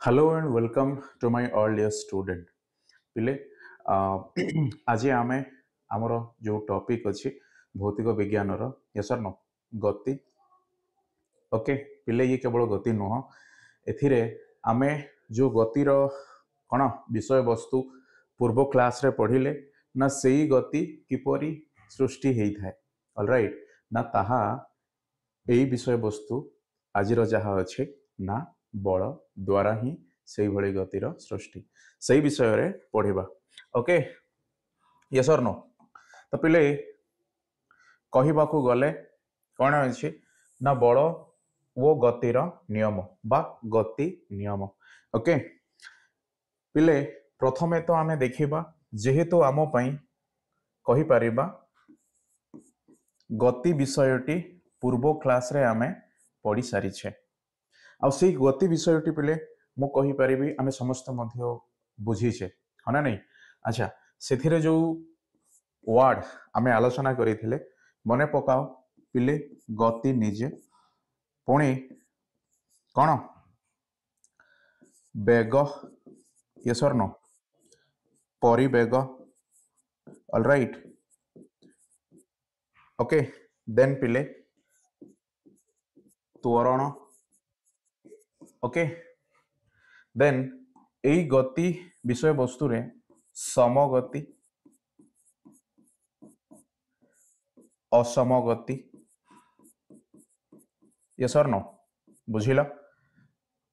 Hello and welcome to my all dear student. पिले आज आमे आमर जो टॉपिक अच्छी भौतिक विज्ञान यस नो गति ओके पिले ये केवल गति नुह एथिरे आमे जो गतिर कौन विषय वस्तु पूर्व क्लास रे पढ़िले ना सेई गति किपरि सृष्टि हेई थाए ऑलराइट ना ताहा एई विषय वस्तु आजिर जहा अच्छे ना बल द्वारा ही से भली गतिर सृष्टि से विषय रे पढ़िबा ओके यस और नो तो पिले कहिबाकू गले कौन अछि ना बल वो गतिर नियम बा गति नियम ओके पिले प्रथमे तो आमे देखिबा जेहेतु आम पई कहि परिबा गति विषयटी पूर्व क्लास रे आमे पढ़ी सारी छे आ से गति विषयटी पिले मु कहि परिबी आमे समस्त मध्य बुझीछे है ना नहीं अच्छा सेथिरे जो वर्ड आमे आलोचना करिथिले मने पकाओ पिले गति निजे पुणी कौन बेग यस और नो परिवेग ऑलराइट ओके देन पिले त्वरण ओके देन एई गति विषय वस्तु रे समगति असमगति यस और नो बुझिला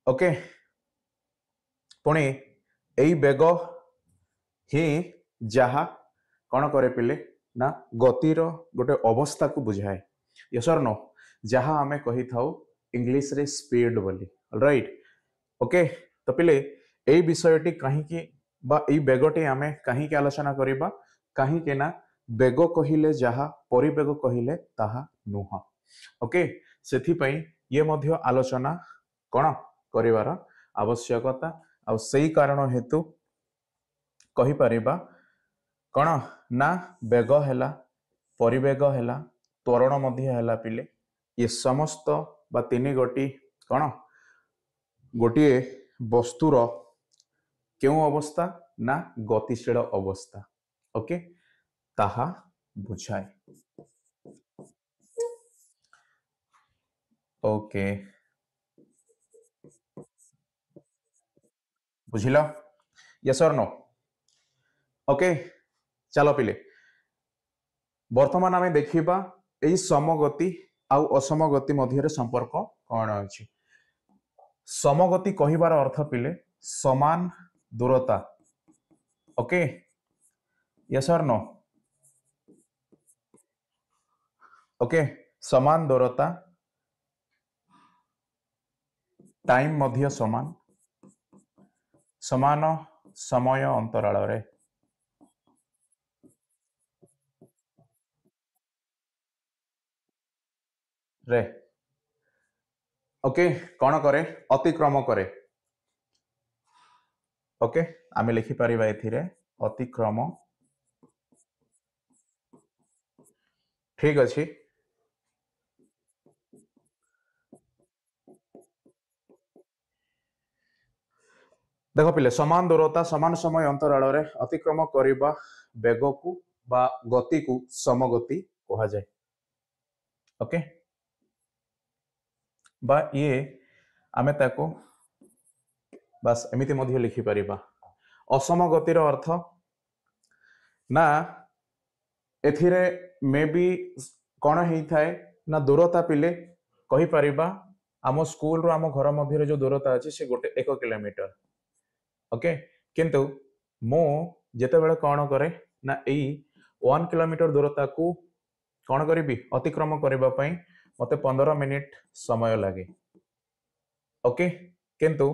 ओके पुणी एई बेग ही जहा कौन करे पिले ना गतिर गोटे अवस्था को बुझाए यस और नो जहा आमे कही थाउ इंग्लिश रे स्पीड बोली राइट ओके तो पिले एई विषयटी कहीं बा एई बेगटी आमे कहीं आलोचना करिबा कहीं के ना बेग कहिले जहा परिवेग कहिले ताहा नुह ओके सेथि पई ये मध्य आलोचना कौन करिवार आवश्यकता आ सेई कारण हेतु कहि परिबा कौन ना बेग हैला परिवेग हैला त्वरण मध्य हैला पिले ये समस्त बा तीन गोटी कौन गोटे वस्तुर क्यों अवस्था ना गतिशील अवस्था ओके ताहा बुझाए ओके बुझिला यस और नो ओके चलो पिले वर्तमान आमे देखिबा एई समगति आउ असमगति मध्य संपर्क कौन अछि समगति कहिबार अर्थ पिले समान दूरता ओके यस और नो ओके समान दूरता टाइम मध्य समान समान समय अंतराल रे ओके कौन करे अतिक्रम करे ओके आमे लिखि परिबा एथिरे अतिक्रम ठीक अछि देखो पिले समान दूरता समान समय अंतराल रे अतिक्रम करिबा बेग को बा गति को समगति कहा जाए ओके बा ये आमे ताको बस एमिति मध्य लिखि परिबा असमगतिर अर्थ ना एथिरे मे बी कौन हेई थाए ना दूरता पिले कहि परिबा आम स्कूल रो आम घर मध्य जो दूरता अछि से गोटे 1 किलोमीटर ओके किंतु मो जेते बेले कौन करे ना एई 1 किलोमीटर दूरता को कौन करिबी अतिक्रम करबा पई मते 15 मिनिट समय लागे ओके किंतु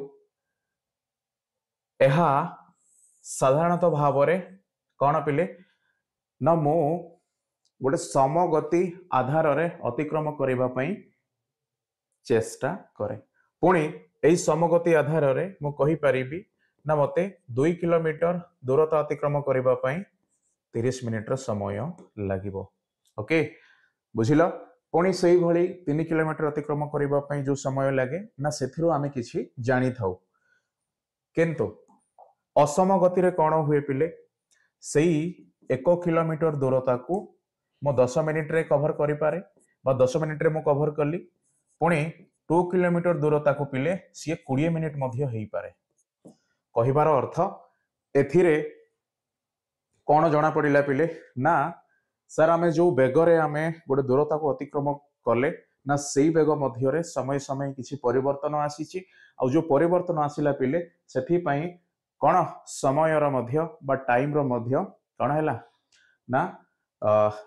एहा साधारणतः भावरे कौन पिले ना मो गोटे समगति आधार रे अतिक्रम करबा पई चेष्टा करे पुणी एई समगति आधार रे मो कहि परिबी ना मते 2 किलोमीटर दूरता अतिक्रम करबा पई 30 मिनिट रो समय लागिबो ओके बुझिलो पुणी सेही भली 3 किलोमीटर अतिक्रम करबा पई जो समय लागे ना सेथिरो आमे किछि जानि थाउ किंतु असम गति रे कौन हुए पिले सेई 1 किलोमीटर दूरता को मो 10 मिनिट रे कवर करि पारे बा 10 मिनिट रे मो कवर कली पुणी 2 किलोमीटर दूरता को पिले सी 20 मिनिट मध्य हेई पारे कहिबार अर्थ एथिरे कौन जना पड़िला पिले ना सर आमे जो बेगरे आमे गोटे दूरता को अतिक्रम कले ना सेई बेग मध्य समय समय किसी परिवर्तन आसीची आ जो परिवर्तन आसिला पिले सेथि पई कौन समयर मध्य बा टाइम रो मध्य कौन हैला ना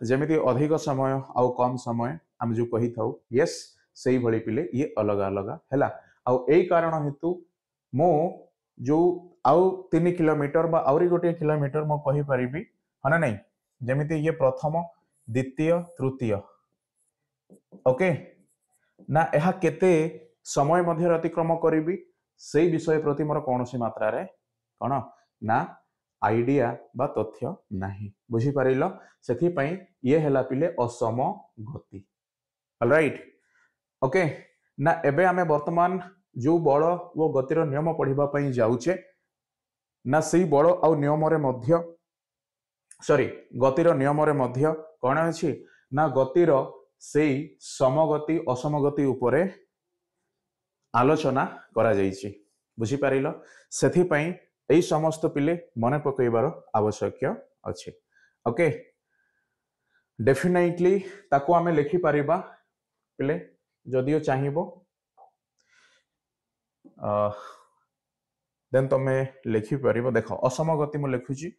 जेमिति अधिक समय आउ कम समय आम जो कही थाउ यस सेई भली पिले ये अलग अलग हैला आउ एई कारण हेतु मो जो आउ 3 किलोमीटर बा आउरी गोटे किलोमीटर मो कही परिबी हना नहीं जेमिति ये प्रथम द्वितीय तृतीय ओके ना यह केते समय मध्य अतिक्रम करी से विषय प्रति मोर कौन सी मात्रा रे कौन ना आइडिया बा तथ्य नाही बुझी पारिल सेथि पई ये हैला पिले असम गति ऑलराइट ओके ना एबे आमे वर्तमान जो बल वो गतिर नियम पढ़िबा पई जाउचे ना सेई बल आ नियम रे मध्य सॉरी गतिर नियम रे मध्य कौन अछि ना गतिर सेई समगति असमगति उपरे आलोचना करा जाइछि बुझी पारिल सेथि पई एई समस्त पिले मने पकईबार आवश्यक अछि ओके डेफिनेटली ताको आमे लिखि पारिबा पिले जदियो चाहिबो देन तमे लिखि पारिबो देखो असमगति मु लिखुची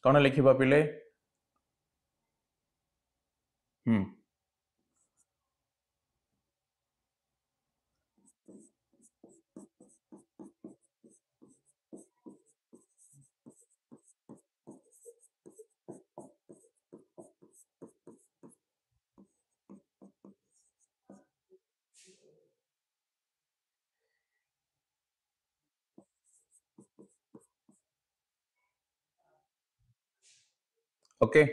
कौन लिखिबा पिले ओके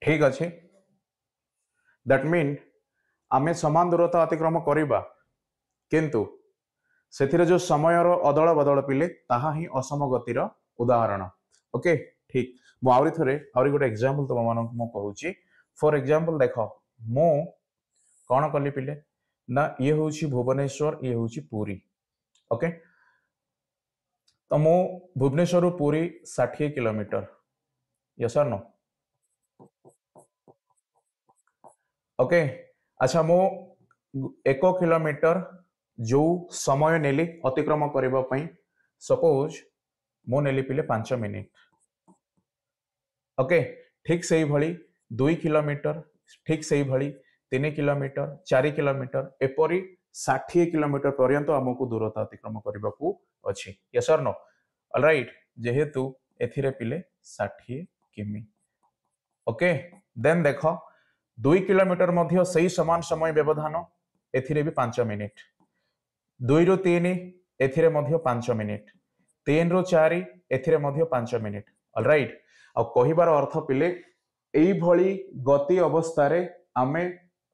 ठीक अच्छे दैट मीन आमे समान दूरता अतिक्रम करिबा किंतु सेथिरे जो समय रो अदल बदल पिले ताहा ही असम गतिर उदाहरण ओके ठीक मु आउरी थरे आउरी गोटे एग्जांपल तुम मानन मु कहूची फॉर एग्जांपल देखो मु कौन कली पिले ना ये होची भुवनेश्वर ये होची पुरी ओके तो मु भुवनेश्वर पुरी 60 किलोमीटर यस और नो ओके अच्छा मु 1 किलोमीटर जो समय नेली अतिक्रम करबा पई सपोज मु नेली पिले 5 मिनिट ओके ठीक सही भली 2 किलोमीटर ठीक सही भली 3 किलोमीटर 4 किलोमीटर एपरी 60 किलोमीटर पर्यंत हमको दूरता अतिक्रम करबा को अछि यस और नो ऑलराइट जेहेतु एथिरे पिले 60 किमी ओके देन देखो 2 किलोमीटर मध्य सही समान समय व्यवधान एथिरे भी 5 मिनिट 2 रु 3 एथिरे मध्य 5 मिनिट 3 रु 4 एथिरे मध्य 5 मिनिट ऑलराइट आ कहिबार अर्थ पिले एई भली गति अवस्था रे आमे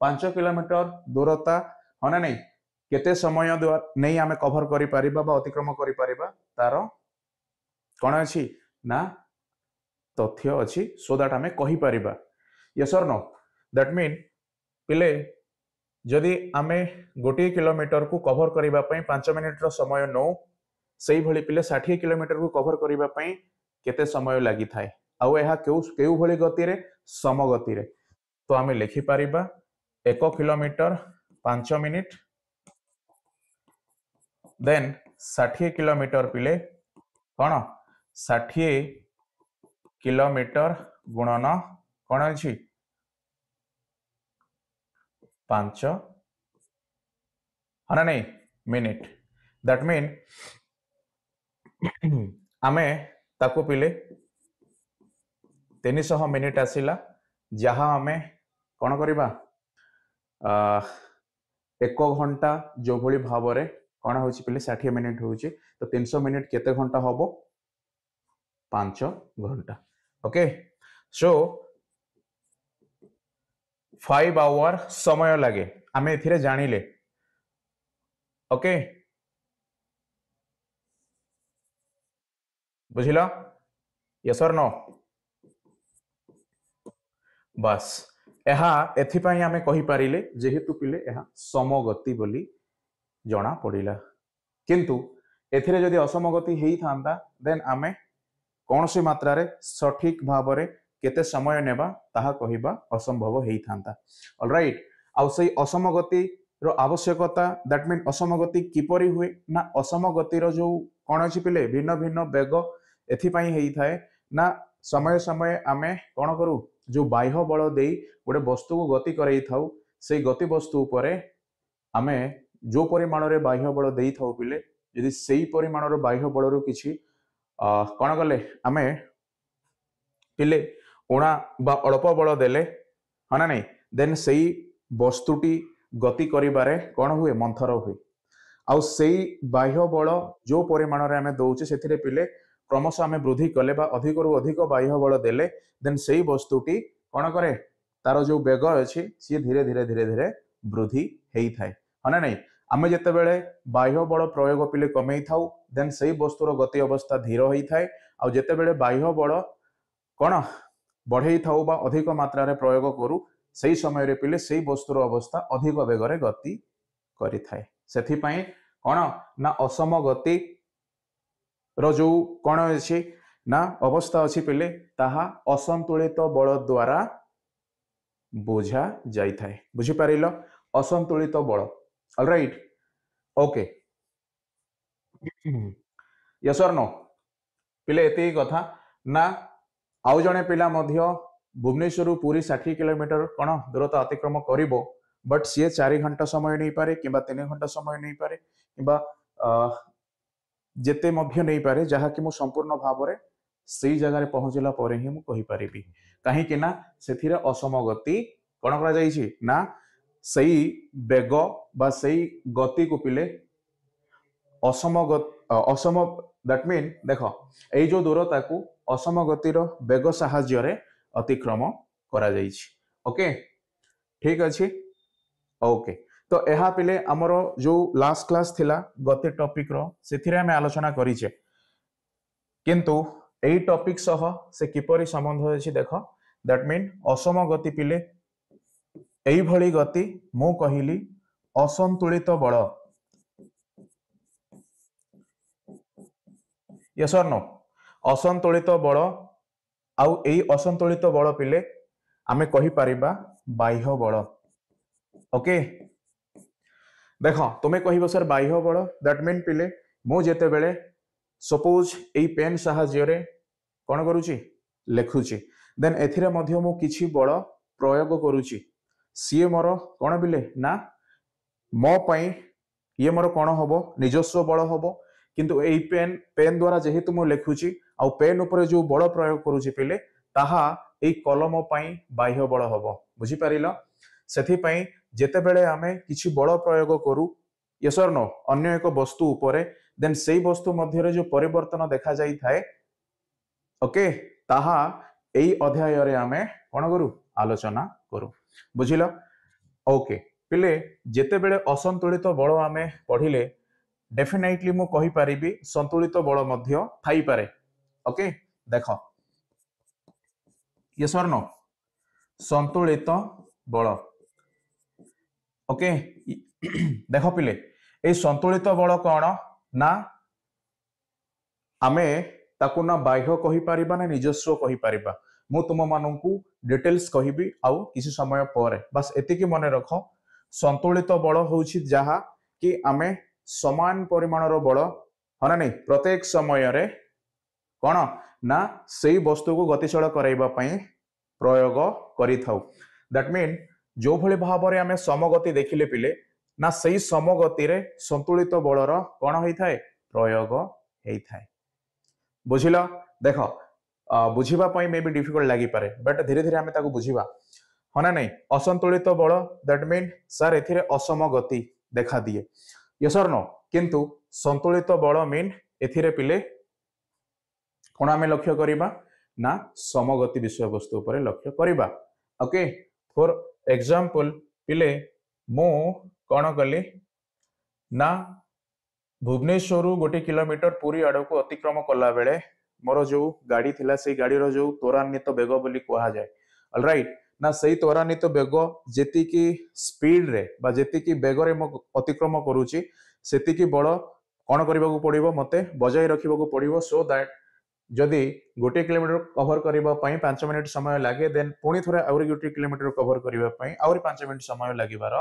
5 किलोमीटर दूरता हना नहीं केते समय नहीं आमे कवर करि परिबा बा अतिक्रम करि परिबा तार कोन अछि ना तथ्य अछि सो दैट आमे कहि परिबा यस और नो दैट मीन पिले जदि आमे गोटे किलोमीटर को कवर करिबा पई 5 मिनिट रो समय नो सेई भली पिले 60 किलोमीटर को कवर करिबा पई केते समय लागि थाए आउ एहा केउ भली गति रे समगति रे तो आमे लिखि पारिबा 1 किलोमीटर 5 मिनिट देन 60 किलोमीटर पिले कौन 60 किलोमीटर गुणन कौन अछि 5 हाँ नहीं मिनिट दैट मीन आमे ताको पिले 300 मिनिट आसिला जहाँ आमे कौन करवा 1 घंटा जो भली भाव में कौन हो 60 मिनिट हो तो 300 मिनिट केते घंटा हम 5 घंटा ओके सो 5 आवर समय लगे आम ए जानिले ओके बुझिल यस और नो बस ଏହା ଏଥିପାଇଁ ଆମେ କହିପାରିଲେ ଯେହେତୁ ପିଲେ ଏହା ସମଗତି ବୋଲି ଜଣା ପଡ଼ିଲା କିନ୍ତୁ ଏଥିରେ ଯଦି ଅସମଗତି ହେଇଥାନ୍ତା ଦେନ୍ ଆମେ କୌଣସି ମାତ୍ରାରେ ସଠିକ ଭାବରେ କେତେ ସମୟ ନେବା ତାହା କହିବା ଅସମ୍ଭବ ହେଇଥାନ୍ତା ଅଲରାଇଟ୍ ଆଉ ସେଇ ଅସମଗତିର ଆବଶ୍ୟକତା ଦ୍ୟାଟ୍ ମିନ୍ ଅସମଗତି କିପରି ହୁଏ ନା ଅସମଗତିର ଯୋଉ କୌଣସି ପିଲେ ଭିନ୍ନ ଭିନ୍ନ ବେଗ ଏଥିପାଇଁ ହେଇଥାଏ ନା ସମୟ ସମୟ ଆମେ କ'ଣ କରୁ जो बाह्य बल दे गोटे वस्तु को गति कराई थाउ से गति वस्तु उपरे आमे जो परिमाण रे बाह्य बल दे थाउ पिले यदि सेही परिमाण रो बाह्य बल रो किछि कोन गले आमे पिले उणा बा अल्प बल देले हना नहीं देन सेही वस्तुटी गति करिबारे कोन हुए मंथर हुए आउ सेही बाह्य बल जो परिमाण रे आमे दउचे सेथिरे पिले क्रमश आम वृद्धि कले अधिक रु अधिक बाह्य बल देले देन से वस्तुटी कौन करे तार जो बेग अच्छी सी धीरे धीरे धीरे धीरे वृद्धि होता है ना नहीं आम जिते बड़े बाह्य बल प्रयोग पिले कमे था देन से वस्तुर गति अवस्था धीर होता है आउ जिते बड़े बाह्य बल कौन बढ़े था अधिक मात्रा रे प्रयोग करू से समय पिले से वस्तुर अवस्था अधिक बेगर गति करि थाए सेथिपई कौन ना असम गति रो जो कौन अच्छी ना अवस्था अच्छी पिले ताहा असंतुलित बल द्वारा बुझा जाई थाए बुझी पारिल असंतुलित बल ऑलराइट ओके यस और नो पिले एति कथा ना आउ जने पिला मध्य भुवनेश्वर पुरी 60 किलोमीटर कौन दूरता अतिक्रम करिवो बट सी 4 घंटा समय नहीं पारे कि 3 घंटा समय नहीं पारे कि जेते मध्य नहीं पारे जहा कि मु संपूर्ण भाव में सही जगह पहुंचला पर ही मु कहि परिबी काहे कि ना सेथिरे असमगति कोन करा जाईछि ना सही बेग बा सही गति को पिले असम दैट मीन देखो ए जो दूरता को असमगतिर बेग साहाय्य रे अतिक्रम करा जाईछि ओके ठीक अछि ओके तो यह पिले आमर जो लास्ट क्लास थिला गति टॉपिक रो सेथिरे हमें आलोचना करिचे किंतु एई टॉपिक सह से किपरि संबंध अछि देखो दैट मीन असम गति पिले एई भली गति मु कहिली असंतुलित बल यस और नो असंतुलित बल आउ एई असंतुलित बल पिले आमे कहि परिबा बाह्य बल ओके देख तुम्हें कह सर बाह्य बल दैट मीन पिले मु जेते बेले सपोज एई पेन साहाय्य कौन करुची लेखुची देन एथिरे मध्य मु किछि बल प्रयोग करुची सी मोर कौन बिले ना मो पई ये मोर कौन हबो निजस्व बल हबो किंतु एई पेन द्वारा जेहेतु मु लेखुची आ पेन ऊपर जो बल प्रयोग करुची पिले ताहा एई कलम पई बाह्य बल हबो बुझी पारिलो सेथि पई जेते बेले आमे किछि बल प्रयोग करू यस और नो अन्य एक वस्तु उपरे देन सेई वस्तु मध्य जो परिवर्तन देखा जाई थाए ओके ताहा एई अध्याय रे आमे कोन करू आलोचना करू बुझिलो ओके पिले जेते बेले असंतुलित बल आमे पढिले डेफिनेटली मु कहि परिबी संतुलित बल मध्य थाई पारे ओके देखो यस और नो संतुलित बल ओके देख पिले ए संतुलित बल कौन ना आमे ताकू ना बाह्य कहि परिबा ना निजस्व कहि परिबा मु तुम माननकु डिटेल्स कहिबी आउ किसी समय पर बस एतिकी मने रख संतुलित बल होउछि जहा कि आमे समान परिमाण रो बल हना नहीं प्रत्येक समय रे कौन ना सेही वस्तु को गतिशील कराइबा पई प्रयोग करि थाउ दैट मीन जो भली भाव में आम समगति देखिले पिले ना सही समगति रे संतुलित बलर कौन होता है प्रयोग होता है बुझिल देख बुझीबा पई मे भी डिफिकल्ट लागि पारे बट धीरे धीरे आम ताको बुझीबा हाँ ना नहीं असंतुलित बल दैट मीन सर एथिरे असम गति देखा दिए यस और नो किंतु संतुलित बल मीन एथिरे पिले कौन आम लक्ष्य करवा ना समगति विषय वस्तु पर लक्ष्य करवा ओके फॉर एग्जांपल पिले मु कौन कली ना भुवनेश्वर गोटे किलोमीटर पुरी आड़ को अतिक्रम कला बेले मोर जो गाड़ी थिला से गाड़ी रो जो त्वरान्वित बेग बोली कहा जाए ऑलराइट ना सही त्वरान्वित बेग जेति की स्पीड रे बा जेति की बेग रे मो अतिक्रम करूची सेति की बल कौन करबा को पड़िबो मते बजाय रखिबा को पड़िबो सो दैट जदि गोटे किलोमीटर कवर करबा पई 5 मिनिट समय लागे देन पुणी थोड़े आउरी गोटे किलोमीटर कवर करबा पई आउरी 5 मिनिट समय लागिबार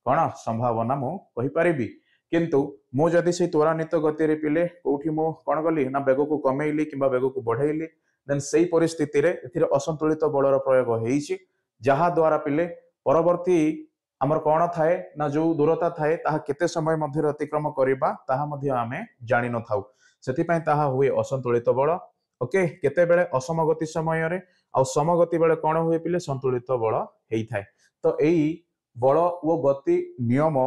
कौन संभावना मु कहि परिबी किंतु मु जदि से त्वरान्वित गति रे पिले कोठी मु कौन कली ना बेग को कमेइली किंबा बेग को बढ़ाइली देन सेही परिस्थिति रे एथिरे असंतुलित बलर प्रयोग होईची जहा द्वारा पिले परवर्ती आमर कौन थाए ना जो दूरता थाए ताहा केते समय मध्य अतिक्रम करिबा ताहा मध्य आमे जानि न थाउ सेति पई ताहा हुए असंतुलित बल ओके केते बेले असमगति समय रे आ समगति बेले कौन हुए पिले संतुलित बल हेई थाए तो एई बल ओ गति नियम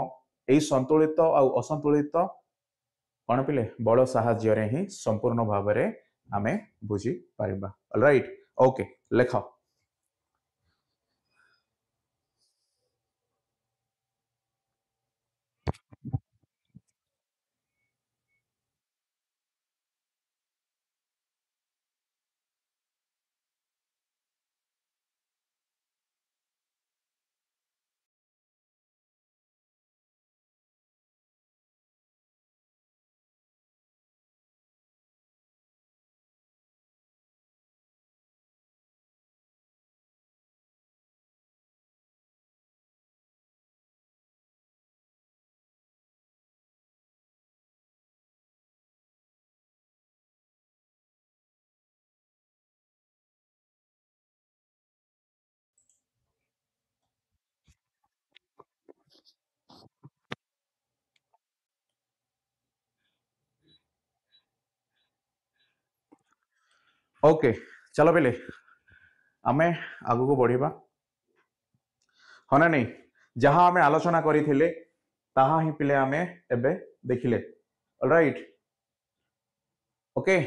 एई संतुलित आ असंतुलित कौन पिले बल साहाय्य रे ही संपूर्ण भाव रे आमे बुझी परिबा ऑलराइट ओके लेख ओके चलो पिले आमे आगु को बढ़िबा हाँ ना नहीं जहाँ आमे आलोचना करिथिले ताहा ही पिले आमे एबे देखिले ऑलराइट ओके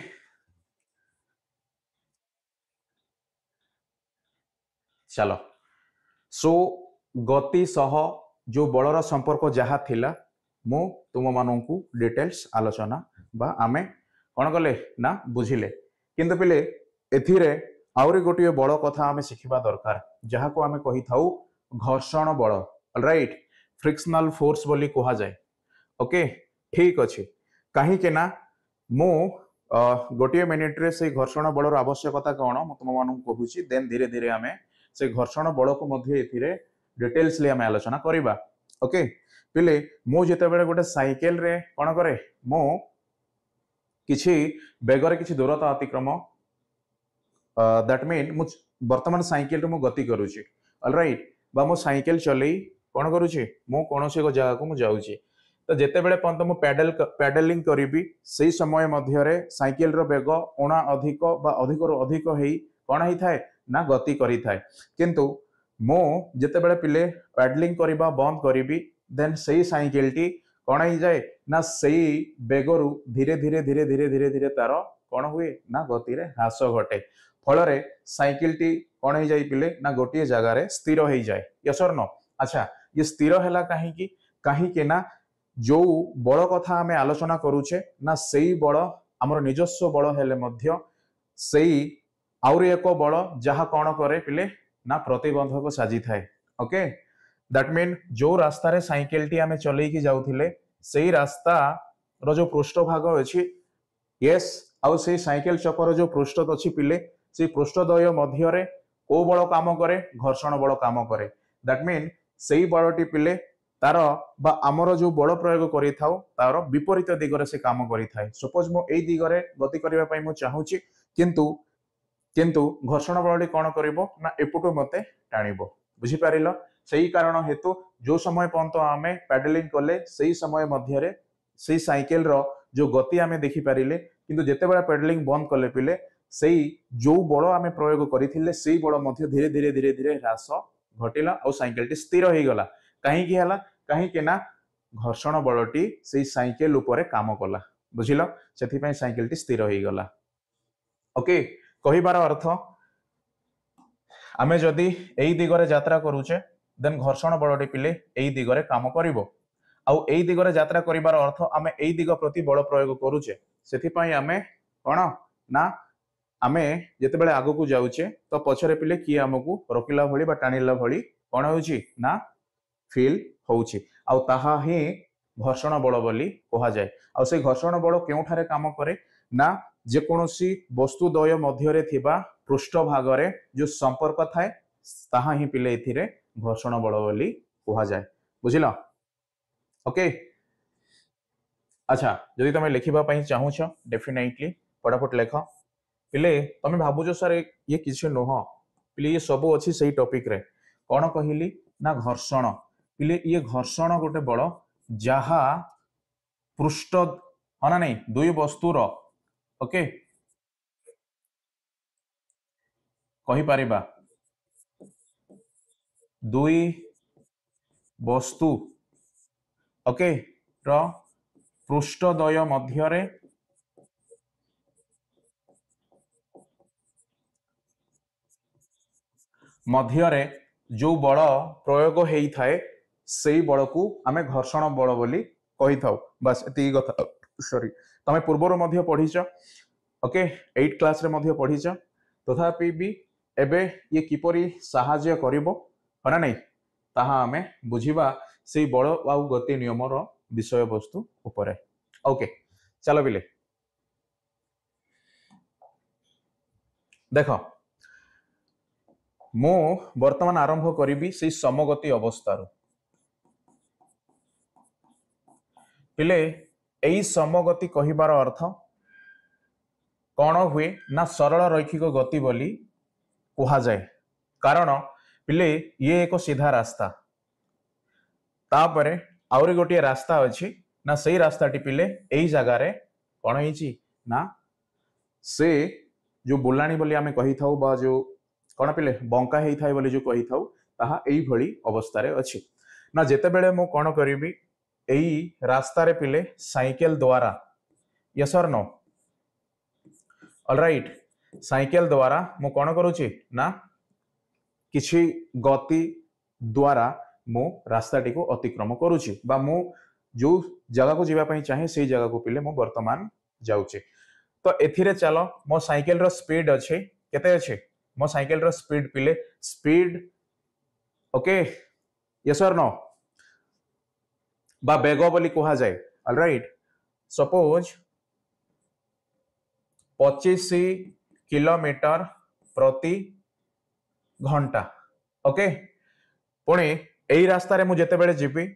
चलो सो गति सह जो बलर संपर्क जहाँ थिला मु तुम मानू डिटेल्स आलोचना बा आमे कौन कले ना बुझिले किंतु पिले एथिरे आउरी गोटे बड़ कथा आमे शिखिबा दरकार जहाँ को आमे कहि थाउ घर्षण बल ऑलराइट फ्रिक्शनल फोर्स बोली कहा जाए ओके ठीक अच्छे कहीं ना मु गोटे मिनिट रे से घर्षण बलर आवश्यकता कौन मु तुम मानू कहूची देन धीरे धीरे आमे से घर्षण बल को मध्य एथिरे डिटेल्स ले आमे आलोचना करिबा ओके पिले मु जेते बेले गोटे साइकेल रे कोन करे मु किछि बेगरे किछि दूरता अतिक्रम दैट मीन मु वर्तमान साइकेल रे मु गति करूची ऑलराइट बा मु साइकेल चलई कोन करूची मु कोनोसी को जगह को मु जाउची तो जेते बेले पंत मु पैडलिंग करिबी सेही समय मध्य रे साइकेल रो बेग ओना अधिक बा अधिक रो अधिक हेई कोन हेई थाए ना गति करी थाए किंतु मु जेते बेले पिले पैडलिंग करिबा बंद करिबी देन सेही साइकेल टी कोन हेई जाए ना सेही बेगरु धीरे धीरे धीरे धीरे धीरे धीरे तार कोन हुए ना गति रे ह्रास घटे फल रे साइकेल टी कोन हेई जाई पिले ना गोटिए जगह रे स्थिर हेई जाए यस और नो अच्छा ये स्थिर हैला काहे के ना जो बड़ कथा आमे आलोचना करूचे ना सेही बड़ हमर निजस्व बड़ हेले मध्य सेही आउरी एक बड़ जहा कोन करे पिले ना प्रतिबंधक साजी थाए ओके दैट मीन जो रास्ता रे साइकेल टी आमे चलेई की जाउथिले सेही रास्ता रो जो पृष्ठभाग अछि यस आउ से साइकेल चक्कर जो पृष्ठ अछि पिले से पृष्ठद्वय मध्य रे को बल काम करे घर्षण बल काम करे दैट मीन सेही बलटी पिले तार बा आमर जो बल प्रयोग करि थाउ तार विपरीत दिगरे से काम करि थाए सपोज मो एई दिगरे गति करिवा पई मो चाहूची किंतु किंतु घर्षण बलटी कोन करिवो ना एपुटो मते टाणिबो बुझी पारिलो सेही कारण हेतु जो समय पर्यंत आमे पैडलिंग कले सेही समय मध्य रे सेही साइकेल रो जो गति आमे देखि पारिले किंतु जेते बेला पैडलिंग बंद कले पिले सेही जो बल आमे प्रयोग करिथिले सेही बल मध्य धीरे धीरे धीरे धीरे ह्रास घटिला और साइकेल टी स्थिर हो गला कहीं हला कहीं ना घर्षण बलटी से साइकेल उपरे काम कला बुझिल से साइकेल टी स्थिर हो गला ओके कहिबार अर्थ आमे जदि एई दिगरे यात्रा करूचे देन घर्षण बलटी पिले एई दिगरे काम करिवो आउ एई दिगरे यात्रा करिबार अर्थ आमे एई दिग प्रति बल प्रयोग करूचे सेथिपई आमे कोन ना आमे जेतेबेले आगो को जाउचे तो पछरे पिले कि हमकु रोकिला भली बा टाणिला भली कोन होउची ना फील होउची आउ ताहा ही घर्षण बल बोली कहा जाए आउ से घर्षण बल केउठारे काम करे ना जे कोनोसी वस्तुद्वय मध्यरे थिबा पृष्ठ भागरे जो संपर्क थाए ताहा ही पिले एथिरे घर्षण बल बोली कहा जाए बुझिला ओके अच्छा जदि तुम लिखिबा पई चाहूछ डेफिनेटली फटाफट लेख पिले तुम भाबुछ सर ये किसी नुह पिले ये सब अच्छी सही टॉपिक रे कौन कहली ना घर्षण पिले ये घर्षण गोटे बल जहा पृष्ठ हाँ ना नहीं दुई वस्तुर ओके कहि परिबा दुई वस्तु ओके रो पृष्ठद्वय मध्यरे मध्यरे जो बल प्रयोग हेई थाए सेई बल को आमे घर्षण बल बोली कहि थाउ बस एती कथा सॉरी तमे पूर्वरो मध्य पढिछ ओके 8 क्लास रे मध्य पढिछ तथापि भी एबे ये किपरि सहाय्य करिवो हना नै ताहा आमे बुझिबा सेई बल आउ गति नियम रो विषय वस्तु उपरे ओके चलो बिले देखो मो वर्तमान आरंभ करी से समगति अवस्थार पिले एई समगति कहिबार अर्थ कौन हुए ना सरल रैखिक गति बोली कहा जाए कारण पिले ये एक सीधा रास्ता तापरे आउरी गोटे रास्ता अच्छी ना सही रास्ता टी पिले एई जगार कौन है ना से जो बुलाणी बोली आमे कही थाउ बा जो कौन पिले बंका हेई थाए बोली जो कही थाउ ताहा एई भली अवस्था रे अछि ना जेते बेले मो कौन करिवि एई रास्ता रे पिले साइकेल द्वारा यस और नो ऑलराइट साइकेल द्वारा मो कौन करूची ना किछि गति द्वारा मो रास्ता टी को अतिक्रम करूची बा मो जो जगह को जीवा पई चाहे सेई जगह को पिले मो वर्तमान जाउची तो एथिरे चलो मो साइकेल रो स्पीड अच्छे केते अच्छे मो साइकेल रो स्पीड पिले स्पीड ओके यस और नो बा बेग बोली कहा जाए ऑलराइट सपोज 25 किलोमीटर प्रति घंटा ओके पुणी एई रास्ता रे मु जेते बेले जीवी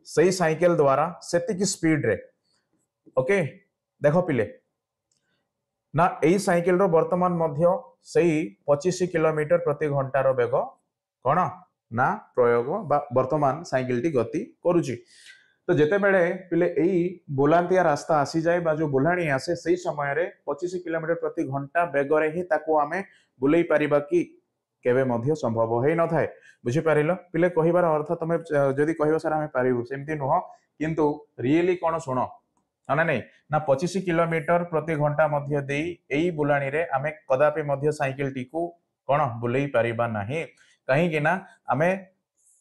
सही साइकेल द्वारा सेति की स्पीड रे ओके देखो पिले ना एई साइकेल रो वर्तमान मध्य सही 25 किलोमीटर प्रति घंटा रो बेग कौन ना प्रयोग बा वर्तमान साइकेल टी गति करूची तो जेते बेले पिले एई बुलांतिया रास्ता आसी जाए बा जो बुलाणी आसे सही समय रे 25 किलोमीटर प्रति घंटा बेग रे ही ताको आमे बुलेई परिबा की केबे मध्य संभव हेई न थाए बुझी पारिलो पिले कहिबार अर्थ तमे जदी कहिबो सर आमे पारिबो सेमति नुह किंतु रियली कोन सुनो ना नहीं ना 25 किलोमीटर प्रति घंटा मध्य देई एई बुलाणी रे आमे कदापि मध्य साइकेल टी को कोन बुलेई परिबा नाही कहीं कि ना आमे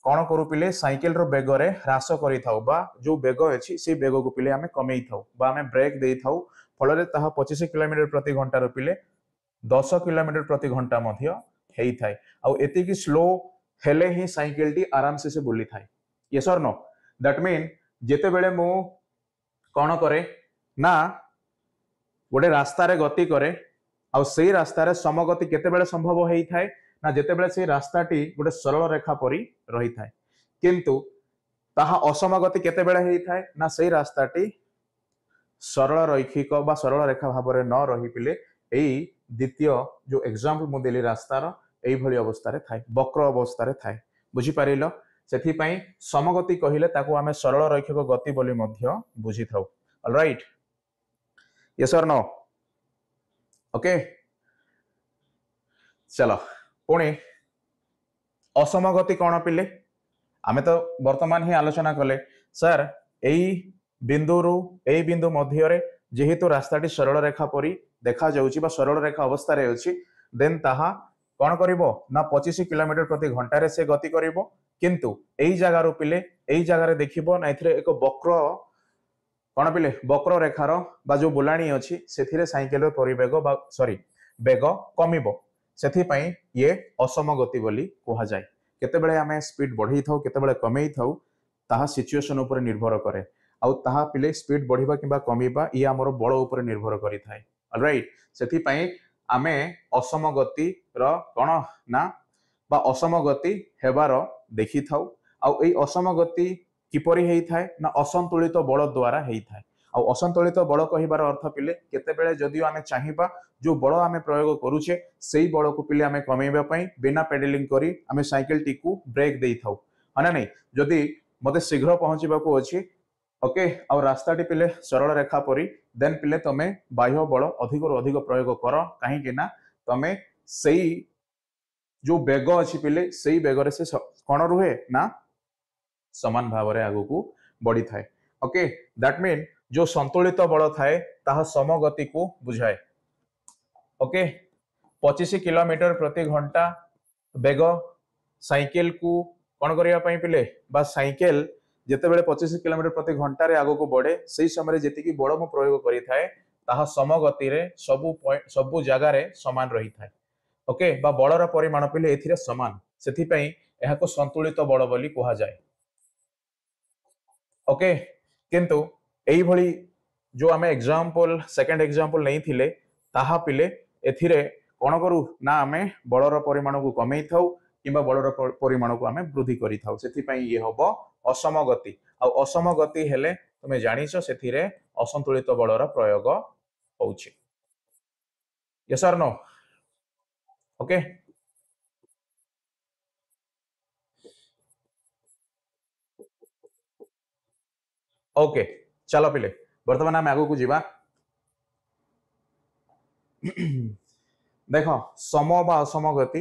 कोन करू पिले साइकेल रो बेग रे ह्रास करि थाउ बा जो बेग अछि से बेग को पिले आमे कमेई थाउ बा आमे ब्रेक देई थाउ फल रे ताहा 25 किलोमीटर प्रति घंटा रो पिले 10 किलोमीटर प्रति घंटा मध्य हेई थाए आ एति की स्लो हेले ही साइकेल टी आराम से बुली थाए यस और नो दैट मीन जेते बेले मो कौन करे ना गोटे रास्ता रे गति करे आ सेई रास्ता रे समगति केते बेले संभव हेई थाए ना जेते बेले से रास्ताटी गोटे सरल रेखा परी रही थाए किंतु ताहा असमगति केते बेले हेई थाए ना सेई रास्ताटी सरल रैखिक बा सरल रेखा भाव रे न रही पिले एई द्वितीय जो एग्जांपल मु देली रास्तार एई भली अवस्था रे थाए वक्र अवस्था रे थाए बुझी पारिलो सेथि पई समगति कहिले ताको आमे सरल रैखिक गति बोली मध्य बुझी थाउ ऑलराइट यस और नो ओके चलो पुणी असम गति कौन पिले आमे तो वर्तमान ही आलोचना कले सर एई बिंदु मध्य जेहेतु रास्ताटी सरल रेखा परी देखा जाउची बा सरल रेखा अवस्था रे अछि देन ताहा कौन करिवो ना 25 किलोमीटर प्रति घंटा रे से गति करिवो किंतु एई जगह रो पिले एई जगह रे देखिबो ना एथिरे एक वक्र कौन पिले वक्र रेखार बा जो बुलाणी अछि सेथिरे साइकेल परिवेग बा सॉरी बेग कमिबो सेथिपई ये असम गति बोली कहा जाय केतेबेले आमे स्पीड बढ़ई थाउ केतेबेले कमेई थाउ ताहा सिचुएशन ऊपर निर्भर करे आउ ताहा पिले स्पीड बढ़िबा किबा कमिबा ये हमर बळ ऊपर निर्भर करि थाए ऑलराइट सेथिपई आमे असम गति रो कोन ना बा असम गति हेबार देखि थाउ आउ एई असम गति किपरि हेई थाए ना असंतुलित बल द्वारा हेई थाए आउ असंतुलित बल कहिबार अर्थ पिले केतेबेले जदि आमे चाहिबा जो बल आमे प्रयोग करूचे सेई बल को पिले आमे कमेइबा पई बिना पेडलिंग करी आमे साइकिल टी को ब्रेक देई थाउ हना नै जदि मते शीघ्र पहुंचीबा को अछि ओके आउ रास्ता टी पिले सरल रेखा परी देन पिले तमे बाह्य बल अधिक रु अधिक प्रयोग कर काहे कि ना तमे सेई जो बेग अछि पिले सेई बेगरे से कोन रुहे ना समान भाव रे आगु को बढ़ी थाए ओके दैट मीन जो संतुलित बल थाए ताहा समगति को बुझाए ओके 25 किलोमीटर प्रति घंटा बेग साइकिल को कौन करिया पई पिले बा साइकिल जेतेबेले 25 किलोमीटर प्रति घंटा रे आगो को बढ़े सही समय जेतिकी बड़ मु प्रयोग करि थाए ताहा समगति रे सबु जगह रे समान रही थाए ओके बा बड़र परिमाण पिले एथिरे समान सेथि पई एहा को संतुलित बड़ बोली कहा जाय ओके किंतु एई भली जो आमे एग्जांपल सेकंड एग्जांपल नहीं थिले ताहा पिले एथिरे कोन करू ना आमे बड़र परिमाण को कमेई थाउ किबा बड़र परिमाण को आमे वृद्धि करि थाउ सेथि पई ये हबो असम गति आ असम गति हेले तुमे जानिछो सेथिरे असंतुलित बड़र प्रयोग होउछि यस और नो ओके ओके चलो पिले वर्तमान आमे आगु को जिबा देख सम बा असम गति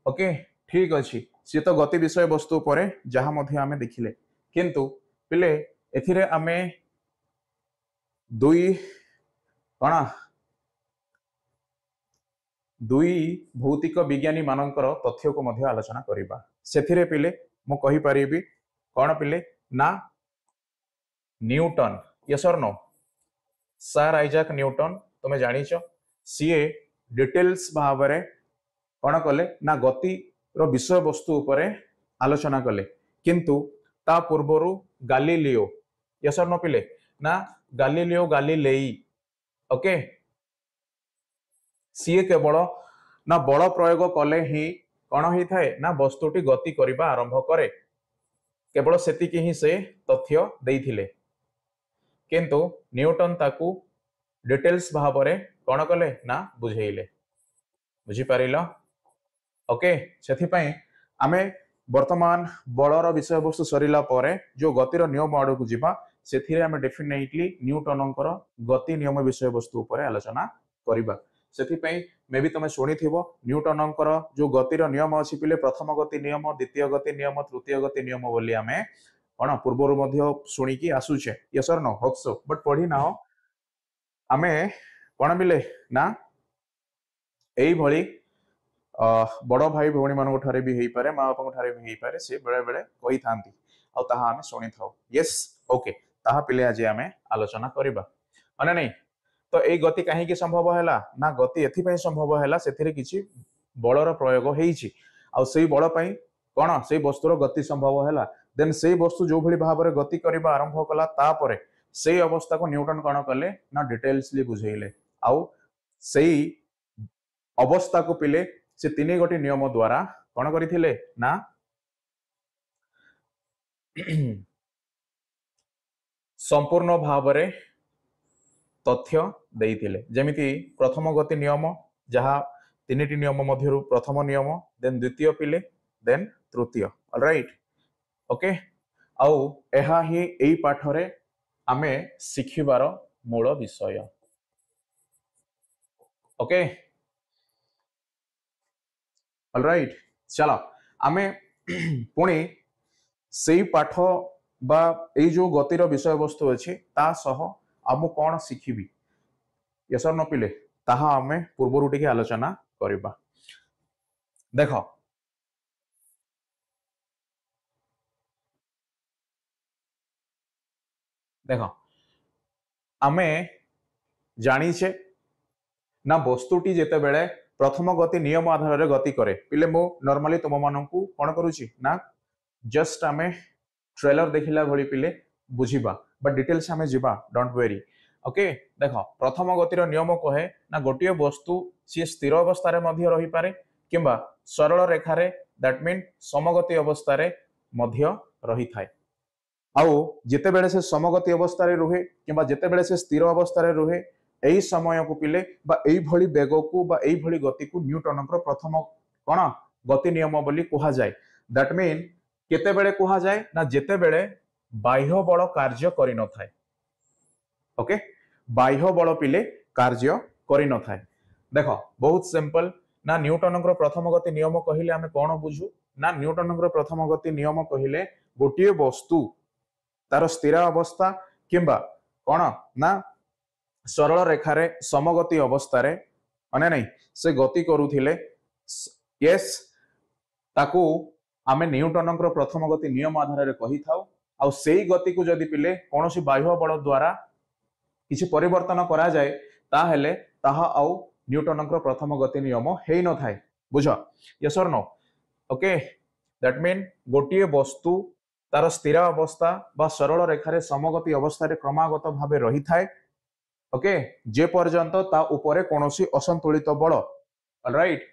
ओके ठीक अच्छी सी तो गति विषय वस्तु पर जहाँ मध्य आमे देखिले किंतु पिले एथिरे आमे दुई कणा दुई भौतिक विज्ञानी मानकर तथ्य को मध्य आलोचना करिबा सेथिरे पिले मु कहि परिबी कोन पिले ना न्यूटन यस और नो सर आइजैक न्यूटन तुमे जानिଛ सीए डिटेल्स भाव रे कौन कले ना गति रो विषय वस्तु उपरे आलोचना कले किंतु ता पूर्वरु गालीलियो यस और नो पिले ना गालीलियो गालीलेई ओके सीए केवल ना बल प्रयोग कले ही कौन ही थाए ना वस्तुटी गति करिबा आरंभ करे केवल सेतिकी ही से तथ्य देइथिले किंतु न्यूटन ताकू डिटेल्स भाव रे कौन कले ना बुझेइले बुझी पारिलो ओके सेथि पई आमे वर्तमान बलर विषय वस्तु सरिला परे जो गतिर नियम आड़ को जिबा सेथिरे आमे डेफिनेटली न्यूटनकर गति नियम विषय वस्तु उपरे आलोचना करिबा सेथि पई मे भी तमे सुनी थिबो न्यूटनकर जो गतिर नियम अछि पिले प्रथम गति नियम द्वितीय गति नियम तृतीय गति नियम बोली आमे कोन पूर्वरु मध्य सुनी की आसुचे यस और नो होप सो बट पढी ना आमे कोन मिले ना एई भली बड़ भाई भौणी मान भी हो पारे माँ बापा भी हो पारे से बेले बेले कही था आम शुणी था येस ओके ताहा पिले आज आम आलोचना करवा अने नहीं तो यही गति कहीं संभव है ना गति एथि संभव है से बलर प्रयोग होई बल कौन से वस्तुर गति संभव है देन से वस्तु जो भली भाव में गति करने आरंभ कला तापर से अवस्था को न्यूटन कौन कले ना डिटेल्सली बुझेले आउ से अवस्था को पिले से तीन गोटी नियम द्वारा कौन करथिले ना संपूर्ण भाव रे तथ्य देइथिले जेमिति प्रथम गति नियम जहा तीनिटी नियम मध्यरु प्रथम नियम देन द्वितीय पिले देन तृतीय ऑलराइट ओके आउ एहा ही एई पाठ रे आमे सिखिबार मूल विषय ओके ऑलराइट चलो आमे पुणी सेई पाठ बा एई जो गतिर विषय वस्तु अछि ता सह आमु कोन शिखिबी यस और नो पिले ताहा आमे पूर्वरु टिके आलोचना करिबा। देखो देखो आमे जानिछे ना वस्तुटी जेते बेले प्रथम गति नियम आधार रे गति करे पिले मो नॉर्मली तुम माननकु कोन करूची ना जस्ट आमे ट्रेलर देखिला भली पिले बुझिबा बट डिटेल्स आमे जिबा डोंट वेरी ओके। देखो प्रथम गतिर नियम कहे ना गोटे वस्तु सी स्थिर अवस्था रे मध्य रही पारे किंबा सरल रेखा रे दैट मीन समगति अवस्था रे मध्य रही थाए आउ जेते बेले से समगति अवस्था रे रुहे किंबा जेते बेले से स्थिर अवस्था रे रुहे एई समय को पिले बा एई भली वेग को बा एई भली गति को न्यूटन को प्रथम कोन गति नियम बोली कहा जाय। दैट मीन केते बेले कहा जाय ना जेते बेले बाह्य बल कार्य करि न थाए ओके बाह्य बल पिले कार्य करि न थाए। देखो बहुत सिंपल ना न्यूटन को प्रथम गति नियम कहिले आमे कोन बुझू ना न्यूटन को प्रथम गति नियम कहिले गोटे वस्तु तार स्थिर अवस्था किंबा कोन ना सरल रेखा रे समगति अवस्था रे अने नहीं से गति करूथिले यस ताकू आमे न्यूटन को प्रथम गति नियम आधार रे कहि थाउ आ सेई गति को जदी पिले कोनोसी बाह्य बल द्वारा किछि परिवर्तन करा जाय ता हेले ताहा आउ न्यूटन को प्रथम गति नियम हेई न थाए बुझ यस और नो ओके। दैट मीन गोटे वस्तु तार स्थिर अवस्था बा सरल रेखा रे समगति अवस्था रे क्रमागत भाबे रही थाए ओके जे पर्यंत ता उपरे कोनोसी असंतुलित बल ऑलराइट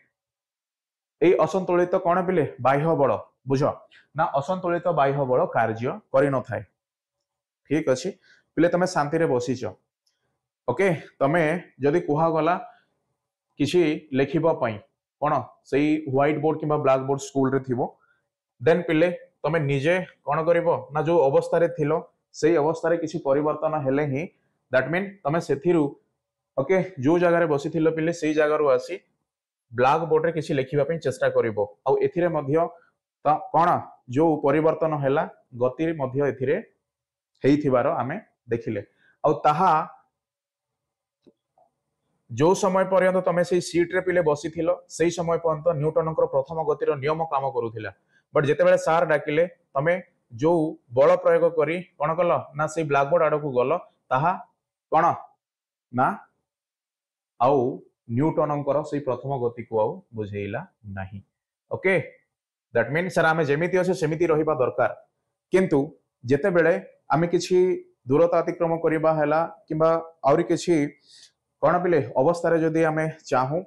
एई असंतुलित कोन पिले बाह्य बल बुझ ना असंतुलित बाह्य बल कार्य करि न थाए ठीक अछि पिले तमे शांति रे बसिछ ओके तमे जदी कुहा गला किछि लेखिबा पई कोन सेई व्हाइट बोर्ड किबा ब्लैक बोर्ड स्कूल रे थिबो देन पिले तमे निजे कोन करिवो ना जो अवस्था रे थिलो सेई अवस्था रे किछि परिवर्तन हेले ही दैट मीन तमे सेथिरु ओके जो जगह रे बसी थिलो पिले सेई जगह रु आसी ब्लैक बोर्ड रे किछि लेखिबा पई चेष्टा करिवो आ एथिरे मध्य ता कोन जो परिवर्तन हैला गति मध्य एथिरे हेई थिबारो आमे देखिले आ ताहा जो समय पर्यंत तमे से सीट रे पिले बसी थिलो सेई समय पर्यंत न्यूटन को प्रथम गतिर नियम काम करूथिला बट जेते बेले सार डाकिले तमे जो बल प्रयोग करी कोन कल ना से ब्लैक बोर्ड आड़ को गल ताहा कोन ना आउ न्यूटन से प्रथम गति को आउ बुझेइला नाही ओके। दैट मीन सर आमे जेमिति अछि सेमिति रहिबा दरकार किंतु जेते बेले आमे किछि दूरता अतिक्रम करिबा हैला किबा आउरी किछि कोन पिले अवस्था रे जदी आमे चाहू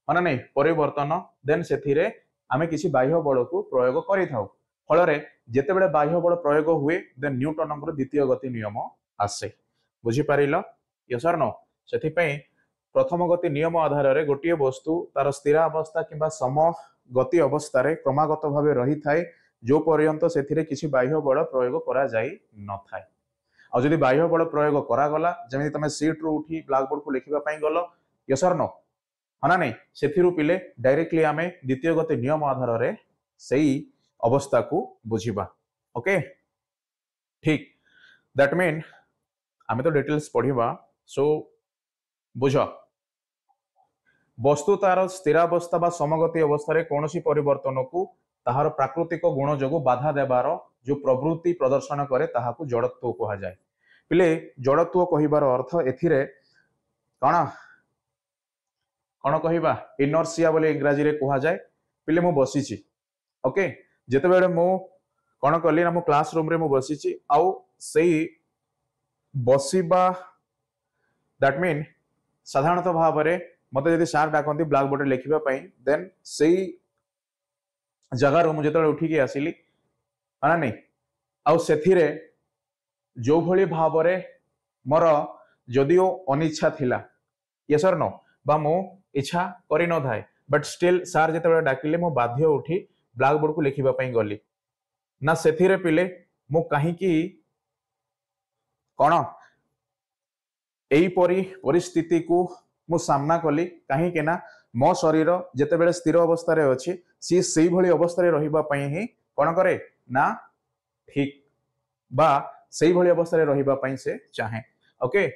माने नै परिवर्तन देन सेथिरे आमे किछि बाह्य बल को प्रयोग करि थाउ फल रे जेते बेले बाह्य बल प्रयोग हुए देन न्यूटन को द्वितीय गति नियम आसे बुझी पारिलो यस और नो सेथि पई प्रथम गति नियम आधार रे गोटे वस्तु तार स्थिर अवस्था किबा सम गति अवस्था रे क्रमागत भाबे रही थाए जो पर्यंत सेथिरे किछि बाह्य बल प्रयोग करा जाई न थाए आ जदि बाह्य बल प्रयोग करा गला जेमि तमे सीट रो उठी ब्लैक बोर्ड को लिखिबा पई गलो यस और नो हना नहीं सेथिरु पिले डायरेक्टली आमे द्वितीय गति नियम आधार रे सेई अवस्था को बुझिबा ओके ठीक। दैट मीन आमे तो डिटेल्स पढिबा सो बुझ वस्तु तार स्थिरावस्था बा समगति अवस्था रे कोनोसी परिवर्तन को ताहार प्राकृतिक गुण जोगु बाधा देबार जो प्रवृत्ति प्रदर्शन करे ताहाकू जड़त्व कहा जाय पिले जड़त्व कहिबार अर्थ एथिरे कोन कोन कहिबा इनर्शिया बोले इंग्रजी रे कहा जाय पिले मु बसिची ओके जेते बेले मु कोन कली ना मु क्लासरूम रे मु बसिची आउ सेई बसिबा दैट मीन साधारणतः भाव रे मते यदि सार डाकंती ब्लैक बोर्ड रे लिखिबा पई देन सेई जगह रो मु जेते उठी के आसिली हाना नहीं आउ सेथिरे जो भली भाव रे मोर जदियो अनिच्छा थिला यस और नो बा मु इच्छा करि न थाए बट स्टिल सार जेते बेले डाकिले मु बाध्य उठी ब्लैक बोर्ड को लिखिबा पई गली ना सेथिरे पिले मु काहे की कोन एई परी परिस्थिति को मु सामना कली काहे के ना मो शरीर जेतेबेले स्थिर अवस्था रे अछि सी सेही भली अवस्था रे रहिबा पई ही कोन करे ना ठीक बा सेही भली अवस्था रे रहिबा पई से चाहे ओके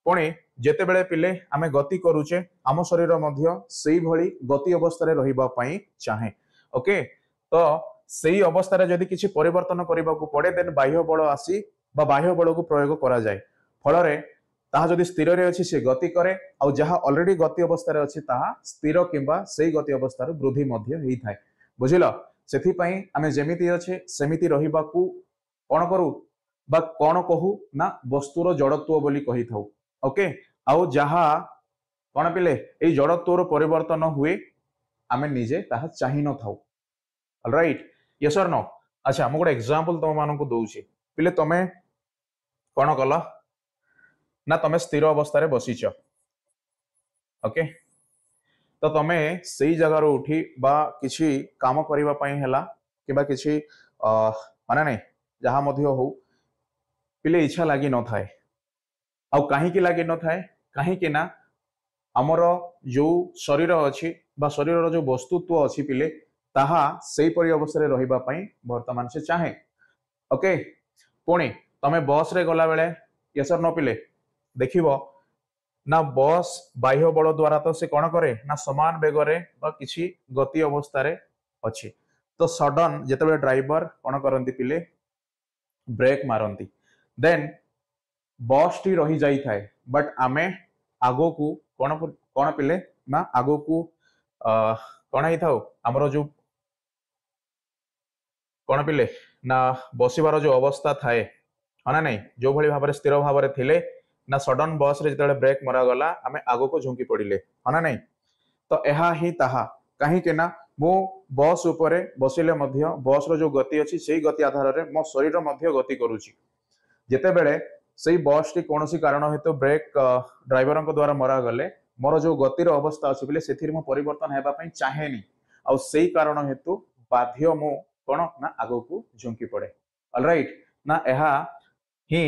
पुणी जेतेबेले पिले आमे गति करूचे आम शरीर मध्य सेही भली गति अवस्था रे रहिबा पई चाहे ओके तो सेही अवस्था रे जदि किछि परिवर्तन करबा को पड़े देन बाह्य बल आसी बा बाह्य बल को प्रयोग करा जाय फल रे ताहा जदि स्थिर रे अछि से गति करे आ जहा ऑलरेडी गति अवस्था रे अछि ताहा स्थिर किंबा सेही गति अवस्था रे वृद्धि मध्य हेई थाय बुझिलो सेथि पई आमे जेमिति अछि सेमिति रहिबा को कोन करू बा कोन कहू ना वस्तुर जड़त्व बोली कहि थाउ ओके आउ जहा कोन पिले ए जड़त्वर परिवर्तन हुए आमे निजे ताहा चाहि न थाउ ऑलराइट यस और नो अच्छा मु गोटे एग्जांपल तुम मानक दउची पिले तमे कोन कला ना तमे स्थिर अवस्था रे बसिच ओके तो तमे सेही जगह रो उठी बा किछि काम करिवा पई हैला किबा किछि माने नै जहा मध्य हो पिले इच्छा लागि न थाए आ काहे की लागि न थाए काहे की ना हमर जो शरीर अछि बा शरीर रो जो वस्तुत्व अछि पिले ताहा सेही परि अवस्था रे रहिबा पई वर्तमान से चाहे ओके पुणी तमे बस रे गला बेले यसर न पिले देखिबो ना बस बाह्य बल द्वारा तो से कोन करे ना समान बेग रे बा किछि गति अवस्था रे अछि तो सडन जेतेबे ड्राइवर कोन करंती पिले ब्रेक मारंती देन बस टी रही जाई थाए बट आमे आगो को कोन पिले ना आगो को कोन हेई थाउ हमरो जो कोन पिले ना बसिबार जो अवस्था थाए हना नहीं जो भली भाबरे स्थिर भाबरे थिले ना सडन बस रे जेतेबे ब्रेक मरा गला आमे आगो को झुंकी पड़िले हना नहीं तो एहा ही ताहा कहीं के ना मो बस उपरे बसिले मध्य बस रो जो गति अछि सेही गति आधार रे मो शरीर मध्य गति करूची जेतेबेले सेही बस टी कोनोसी कारण हेतु ब्रेक ड्राइवर को द्वारा मरा गले मोर जो गतिर अवस्था अछि बिले सेथिर मो परिवर्तन हेबा पई चाहेनी आ सेही कारण हेतु बाध्य मो कोन ना आगो को झुंकी पड़े ऑलराइट ना एहा ही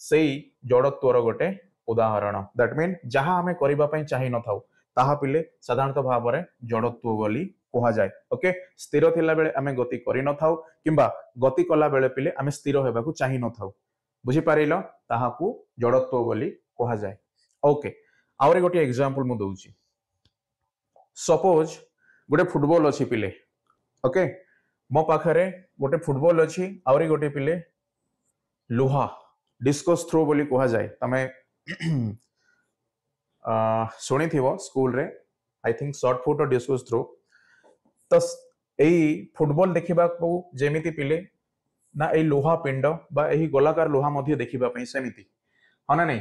सेही जड़त्वर गोटे उदाहरण दैट मीन जहां हमें करबा पई चाहि न थाउ ताहा पिले साधारणतः भाव में जड़त्व बोली कहा जाए ओके स्थिर थिला बेले आमे गति करि न थाउ किंबा गति कला बेले पिले आमे स्थिर हेबा को चाहि न थाउ बुझी पारिलो ताहा को जड़त्व बोली कहा जाए ओके आउरे गोटे एग्जांपल मु दउची सपोज गोटे फुटबॉल अछि पिले ओके मो पाखरे गोटे फुटबॉल अछि आउरे गोटे पिले लोहा डिस्कस थ्रो बोली कहा जाए तमे शुणी थी स्कूल रे आई थिंक शॉर्ट फुट और डिस्कस थ्रो तो यही फुटबॉल देखा जेमिति पिले ना यही लोहा पिंड बा यही गोलाकार लोहा मध्य देखा सेमिति हाँ ना नहीं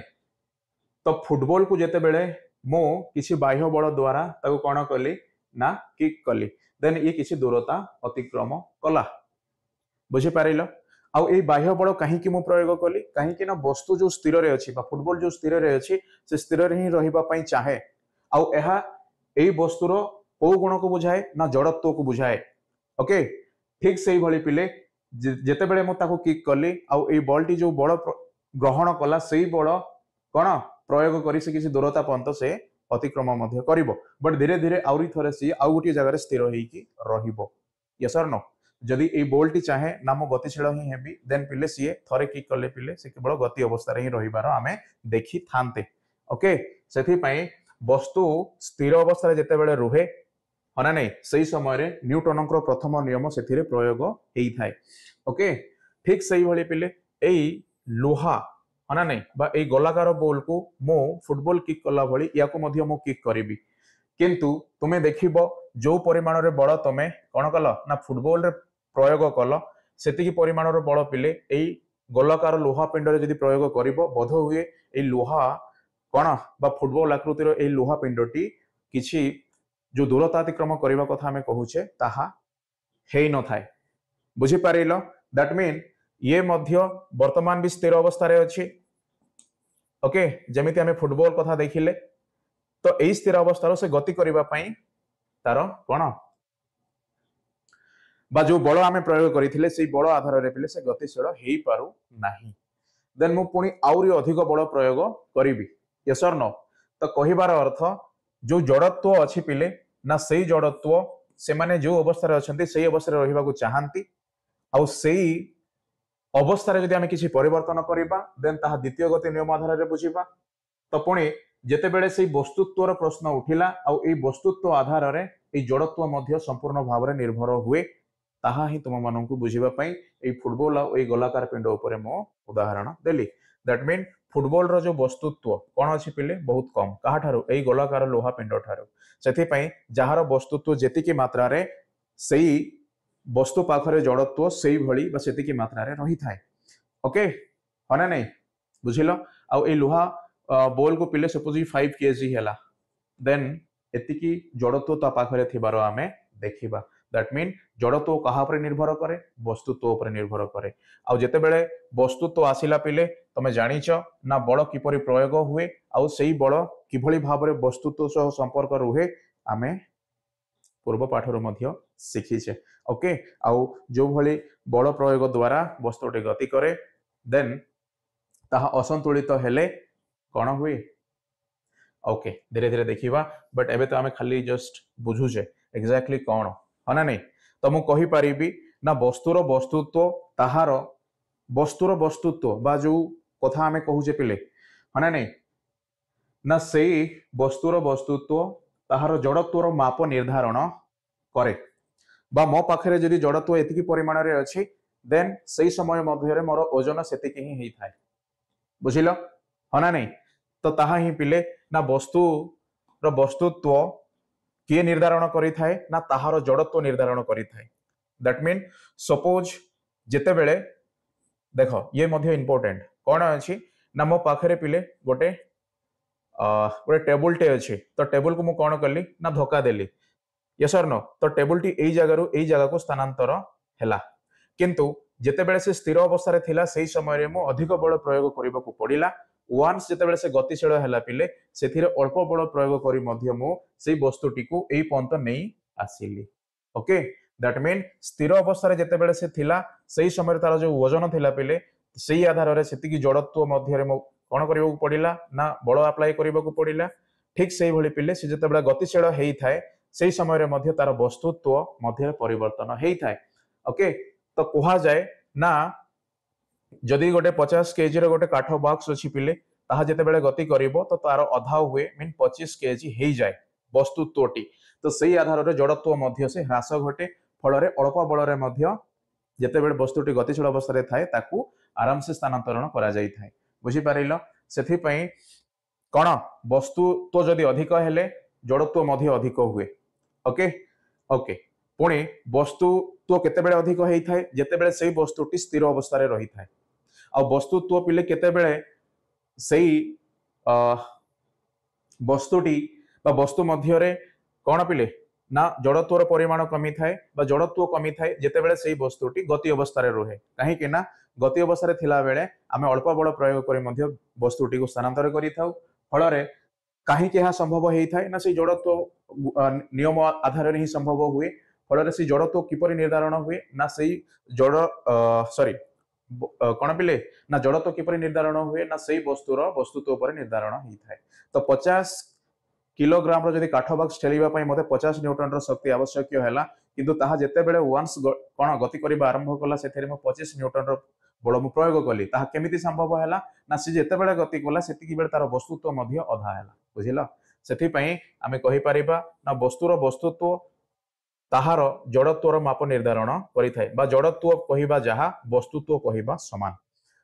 तो फुटबॉल को जेते बेले मो किसी बाह्य बल द्वारा ताको कौन कली ना किक कली देन ये किसी दूरता अतिक्रम कला बुझी पारिल आउ ए बाह्य बल कहीं मु प्रयोग कली कहीं ना वस्तु जो स्थिर रे अछि बा फुटबॉल जो स्थिर रे अछि से स्थिर रे ही रहिबा पई चाहे आउ एहा एई वस्तुर को गुण को बुझाए ना जड़त्व को बुझाए ओके ठीक सेही भली पिले जेते बेले मु ताको किक कली आउ ए बॉल टी जो बल ग्रहण कला सेही बल कोन प्रयोग करी से किसी दूरता पर्यंत से अतिक्रम मध्य करिवो बट धीरे धीरे आउरी थरे सी आउ गुटी जगह रे स्थिर होईकी रहिबो यस और नो जदि ए बॉल टी चाहे ना मो गतिशील ही हेबी देन पिले सीए थरे किक कले पिले से केवल गति अवस्था रे ही रहिबार आमे देखि थांते ओके सेथि पई वस्तु स्थिर अवस्था रे जेते बेले रुहे हना नहीं सही समय रे न्यूटन को प्रथम नियम सेथिरे प्रयोग हेई थाए ओके ठीक सही भली पिले एई लोहा हना नहीं बा एई गोलाकार बॉल को मो फुटबॉल किक कला भली या को मध्य मो किक करिवि किंतु तुमे देखिबो जो परिमाण रे बड़ तमे कोन कल ना फुटबॉल रे प्रयोग कल सेतिकी परिमाण रे बड़ पिले एई गोलाकार लोहा पिंड रे जदि प्रयोग करिवो बोध हुए एई लोहा कोन बा फुटबॉल आकृतिर एई लोहा पिंडटी किछि जो दूरता अतिक्रम करबा कथा हमें कहूचे ताहा हेई न थाए बुझी पारिलो दैट मीन ये मध्य वर्तमान भी स्थिर अवस्था रे अछि ओके जेमिति हमें फुटबॉल कथा देखिले तो एई स्थिर अवस्था से गति करबा पई तार कोन बा जो बल आमे प्रयोग करिथिले सेई बल आधार रे पिले से गतिशील हेई पारु नाही देन मु पुनी आउरी अधिक बल प्रयोग करिवि यस और नो तो कहिबार अर्थ जो जड़त्व अच्छी पिले ना से जड़त्व से माने जो अवस्था अच्छा से अवस्था रहा चाहती आउ से अवस्था जदि आम किसी परिवर्तन करवा देन ताहा द्वितीय गति नियम आधार में बुझा तो पुणी जितेबले से वस्तुत्वर प्रश्न उठिला आउ ए वस्तुत्व आधार में ये जड़त्व मध्य संपूर्ण भाव में निर्भर हुए ताहा ही तुम मानक बुझापी ये फुटबॉल और ये गोलाकार पिंड उपर मो उदाहरण देली दैट मीन फुटबॉल रो जो वस्तुत्व कौन अच्छी पिले बहुत कम कहाठारु एई गोलाकार लोहा पिंड ठारू सेथिपई जहार वस्तुत्व जेतिकी मात्रा रे सेई वस्तु पाखरे जड़त्व सेई भली बा सेतिकी मात्रा रे रही थाए ओके हना नहीं बुझिलो आउ ए लोहा बॉल को पिले सपोज 5 kg हैला देन एतिकी जड़त्व ता पाखरे थिबार आमे देखिबा दैट मीन जड़त्व कहा पर निर्भर करे वस्तुत्व पर निर्भर करे आउ जेतेबेले वस्तुत्व आसिला पिले तमे जानिच ना बल किपरि प्रयोग हुए आउ सेई बल किभली भाबरे वस्तुत्व सह संपर्क रुहे आमे पूर्व पाठर मध्य शिखिछे ओके आउ जो भली बल प्रयोग द्वारा वस्तुटी गति करे देन ताहा असंतुलित हेले कौन हुए ओके धीरे धीरे देखिबा बट एबे तो आमे खाली जस्ट बुझुचे एक्जाक्टली कौन है ना नहीं तो मु कहि परिबी ना वस्तुर वस्तुत्व ताहार वस्तुर वस्तुत्व बा जो कथा आमे कहूचे पिले है ना नहीं ना से वस्तुर वस्तुत्व ताहार जड़त्वर माप निर्धारण करे बा मो पाखरे जदि जड़त्व एतिकी परिमाण रे अछि देन सेई समय मध्य मोर ओजन सेतिकी ही हेई थाए बुझिलो है ना नहीं तो ताहा ही पिले ना वस्तु रो वस्तुत्व किए निर्धारण करि थाए ना ताहार जड़त्व निर्धारण करि थाए दैट मीन सपोज जेते बेले देखो ये मध्य इंपोर्टेंट कौन अछि ना मो पाखरे पिले गोटे टेबुल टे अछि तो टेबुल को मु कौन कली ना धोका देली यस और नो तो टेबुल टी एई जगह को स्थानांतर हैला किंतु जेते बेले से स्थिर अवस्था रे थिला सेही समय रे मो अधिक बल प्रयोग करबा को पड़िला वन्स जेते बेले से गतिशील हैला पिले सेथिरे अल्प बल प्रयोग करी मध्य मो सेही वस्तुटी को एई पंत नहीं आसिली ओके दैट मीन स्थिर अवस्था रे जेते बेले से थिला सेही समय रे तार जो वजन थिला पिले सेही आधार रे सेतिकी जड़त्व मध्य रे मो कोन करबा को पड़िला ना बल अप्लाई करबा को पड़िला ठीक सेही भली पिले से जेते बेले गतिशील हेई थाए सेही समय रे मध्य तार वस्तुत्व मध्य परिवर्तन हेई थाए ओके तो कहा जाए ना जदि गोटे 50 kg गोटे काठ बॉक्स अच्छी पिले ताहा जेते बेले गति करिवो तो तार अधा हुए मीन 25 kg हेई जाए वस्तुत्वटी तो सही आधार रे जड़त्व मध्य से ह्रास घटे फल रे अल्प बल रे मध्य जेते बेले वस्तुटी गतिशील अवस्था रे थाए ताकू आराम से स्थानांतरण करा जाई थाए बुझी पारिलो सेथि पई कोन वस्तुत्व जदि अधिक हेले जड़त्व मध्य अधिक हुए ओके ओके पुणी वस्तुत्व केतेबेले अधिक हेई थाए जेतेबेले सेही वस्तुटी स्थिर अवस्था रे रही थाए आ वस्तुत्व पिले केतेबेले सेही वस्तुटी बा वस्तु मध्य रे कोन पिले ना जड़त्वर परिमाण कमी थाए बा जड़त्व कमी थाए जेतेबेले सेही वस्तुटी गति अवस्था रे रहे काहे कि ना गति अवस्था रे थिला बेले आमे अल्प बल प्रयोग करी मध्य वस्तुटी को स्थानांतर करि थाउ फल रे काहे कि यह संभव हेई थाए ना से जड़त्व नियम आधार रे ही संभव हुए फल से जड़त्व किपरि निर्धारण हुए ना से जड़ सॉरी कौन पिले ना जड़त्व किपरि निर्धारण हुए ना से वस्तुर वस्तुत्व पर निर्धारण हेई थाए तो 50 किलोग्राम रो जदि काठ बॉक्स ठेलिबा पई मते 50 न्यूटन रो शक्ति आवश्यक हैला किंतु ताहा जेते बेले वन्स कोन गति करबा आरंभ कला सेथेरे म 25 न्यूटन रो बल मु प्रयोग कली ताहा केमिति संभव हैला ना से जेते बेले गति कला सेतिकी बेले तार वस्तुत्व मध्य अधा हैला बुझिला सेथि पई आमे कहि परिबा ना वस्तुर वस्तुत्व ताहार जड़त्वर माप निर्धारण करि थाए बा जड़त्व कहिबा जहा वस्तुत्व कहिबा समान